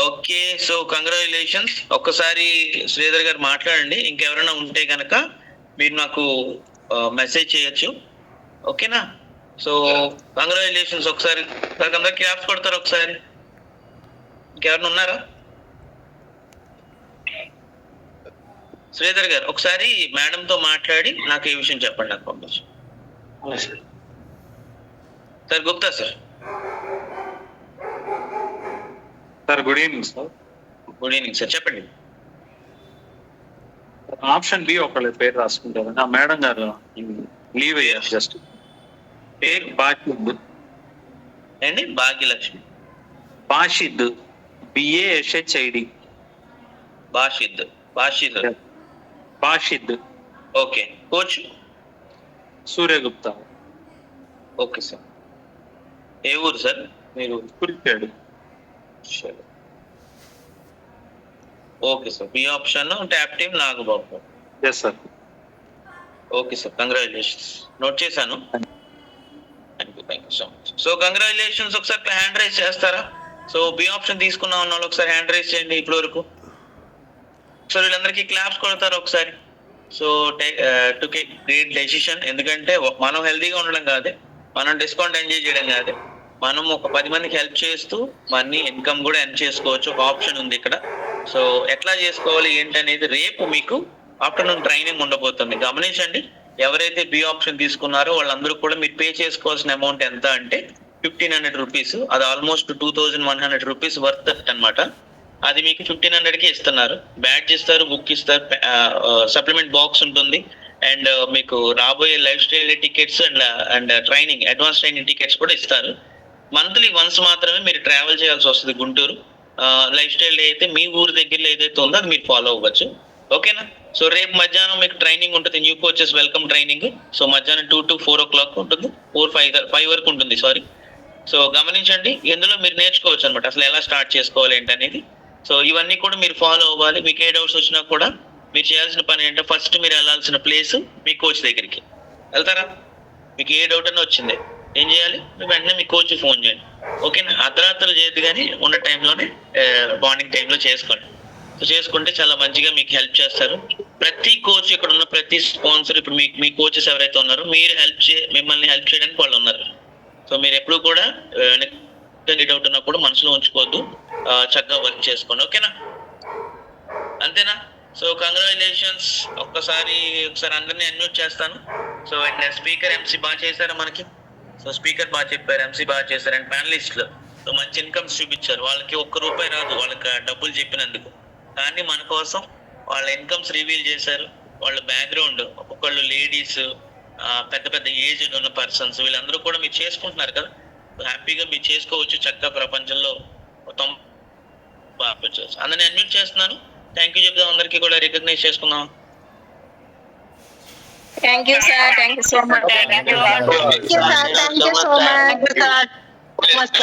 okay. So congratulations. ఒక్కసారి శ్రీధర్ గారు మాట్లాడండి. ఇంకెవరైనా ఉంటే కనుక మీరు నాకు మెసేజ్ చేయొచ్చు. ఓకేనా? So congratulations. ఒకసారి అందరు క్లాప్స్ కొడతారు ఒకసారి. ఇంకెవరైనా ఉన్నారా? శ్రీధర్ గారు ఒకసారి మేడంతో మాట్లాడి నాకు ఈ విషయం చెప్పండి, నాకు పంపించు. Sir Gupta sir. Sir good evening sir. Good evening sir, చెప్పండి. ఆప్షన్ బి ఒకళ్ళ పేరు రాసుకుంటారు. మేడం గారు లీవ్ అయ్యారు. జస్ట్ పేరు బాషిద్ ఏంటి? Bhagyalakshmi. Bashid, BASHID. Bashid. Okay. Coach Suryagupta. Okay sir. ఏ ఊరు సార్ మీరు? Kuripadu. Okay sir, B option tap team Nagababu. Yes sir. Okay sir, congratulations. Note చేశాను. Thank you so much. So congratulations. ఒకసారి హ్యాండ్ రైజ్ చేస్తారా? సో బి ఆప్షన్ తీసుకున్న వాళ్ళు ఒకసారి హ్యాండ్ రైజ్ చేయండి ఇప్పటి వరకు. సో వీళ్ళందరికీ క్లాప్స్ కొడతారు ఒకసారి. So to great decision. ఎందుకంటే మనం హెల్తీగా ఉండడం కాదే, మనం డిస్కౌంట్ ఎంజాయ్ చేయడం కాదే, మనం ఒక 10 మందికి హెల్ప్ చేస్తూ మనీ ఇన్కమ్ కూడా ఎర్న్ చేసుకోవచ్చు. ఒక ఆప్షన్ ఉంది ఇక్కడ. సో ఎట్లా చేసుకోవాలి ఏంటనేది రేపు మీకు ఆఫ్టర్నూన్ ట్రైనింగ్ ఉండబోతుంది. గమనించండి, ఎవరైతే బి ఆప్షన్ తీసుకున్నారో వాళ్ళందరూ కూడా మీరు పే చేసుకోవాల్సిన అమౌంట్ ఎంత అంటే 1500 రూపీస్. అది ఆల్మోస్ట్ 2100 రూపీస్ వర్త్ అనమాట. అది మీకు 1500కి ఇస్తున్నారు. బ్యాడ్జ్ ఇస్తారు, బుక్ ఇస్తారు, సప్లిమెంట్ బాక్స్ ఉంటుంది, అండ్ మీకు రాబోయే life style tickets and training, advance training tickets కూడా ఇస్తారు. మంత్లీ వన్స్ మాత్రమే మీరు ట్రావెల్ చేయాల్సి వస్తుంది గుంటూరు. లైఫ్ స్టైల్ డే అయితే మీ ఊరు దగ్గరలో ఏదైతే ఉందో అది మీరు ఫాలో అవ్వచ్చు. ఓకేనా? సో రేపు మధ్యాహ్నం మీకు ట్రైనింగ్ ఉంటుంది, new coaches welcome training. So మధ్యాహ్నం 2 to 4 o'clock ఉంటుంది, 5 వరకు ఉంటుంది, సారీ. సో గమనించండి, ఇందులో మీరు నేర్చుకోవచ్చు అనమాట అసలు ఎలా స్టార్ట్ చేసుకోవాలి ఏంటనేది. సో ఇవన్నీ కూడా మీరు ఫాలో అవ్వాలి. మీకు ఏ డౌట్స్ వచ్చినా కూడా మీరు చేయాల్సిన పని ఏంటంటే ఫస్ట్ మీరు వెళ్ళాల్సిన ప్లేస్ మీ కోచ్ దగ్గరికి వెళ్తారా? మీకు ఏ డౌట్ అన్నా వచ్చింది ఏం చేయాలి? వెంటనే మీ కోచ్ ఫోన్ చేయండి. ఓకేనా? అర్ధరాత్రులు చేయొద్దు, కానీ ఉన్న టైంలోనే మార్నింగ్ టైంలో చేసుకోండి. సో చేసుకుంటే చాలా మంచిగా మీకు హెల్ప్ చేస్తారు. ప్రతి కోచ్, ఇక్కడ ఉన్న ప్రతి స్పాన్సర్, ఇప్పుడు మీ కోచెస్ ఎవరైతే ఉన్నారో మీరు మిమ్మల్ని హెల్ప్ చేయడానికి వాళ్ళు ఉన్నారు. సో మీరు ఎప్పుడు కూడా డౌట్ ఉన్నా కూడా మనసులో ఉంచుకోవద్దు, చక్కగా వర్క్ చేసుకోండి. ఓకేనా? అంతేనా? So congratulations. ఒకసారి అందరినీ అన్మ్యూట్ చేస్తాను. సో అండ్ స్పీకర్ ఎంసీ బాగా చేశారు మనకి. సో స్పీకర్ బాగా చెప్పారు, ఎంసీ బాగా చేశారు, అండ్ ప్యానలిస్టులు సో మంచి ఇన్కమ్స్ చూపించారు. వాళ్ళకి ₹1 రాదు వాళ్ళకి డబ్బులు చెప్పినందుకు, కానీ మన కోసం వాళ్ళ ఇన్కమ్స్ రివీల్ చేశారు. వాళ్ళ బ్యాక్గ్రౌండ్, ఒక్కొక్కళ్ళు లేడీస్, పెద్ద పెద్ద ఏజ్డ్ ఉన్న పర్సన్స్, వీళ్ళందరూ కూడా మీరు చేసుకుంటున్నారు కదా. హ్యాపీగా మీరు చేసుకోవచ్చు చక్కగా ప్రపంచంలో మొత్తం అందరినీ అన్మ్యూట్ చేస్తున్నాను. థ్యాంక్ యూ చెప్దాం, అందరికీ కూడా రికగ్నైజ్ చేసుకుందాం. Thank you sir, thank you so much. Thank you so much.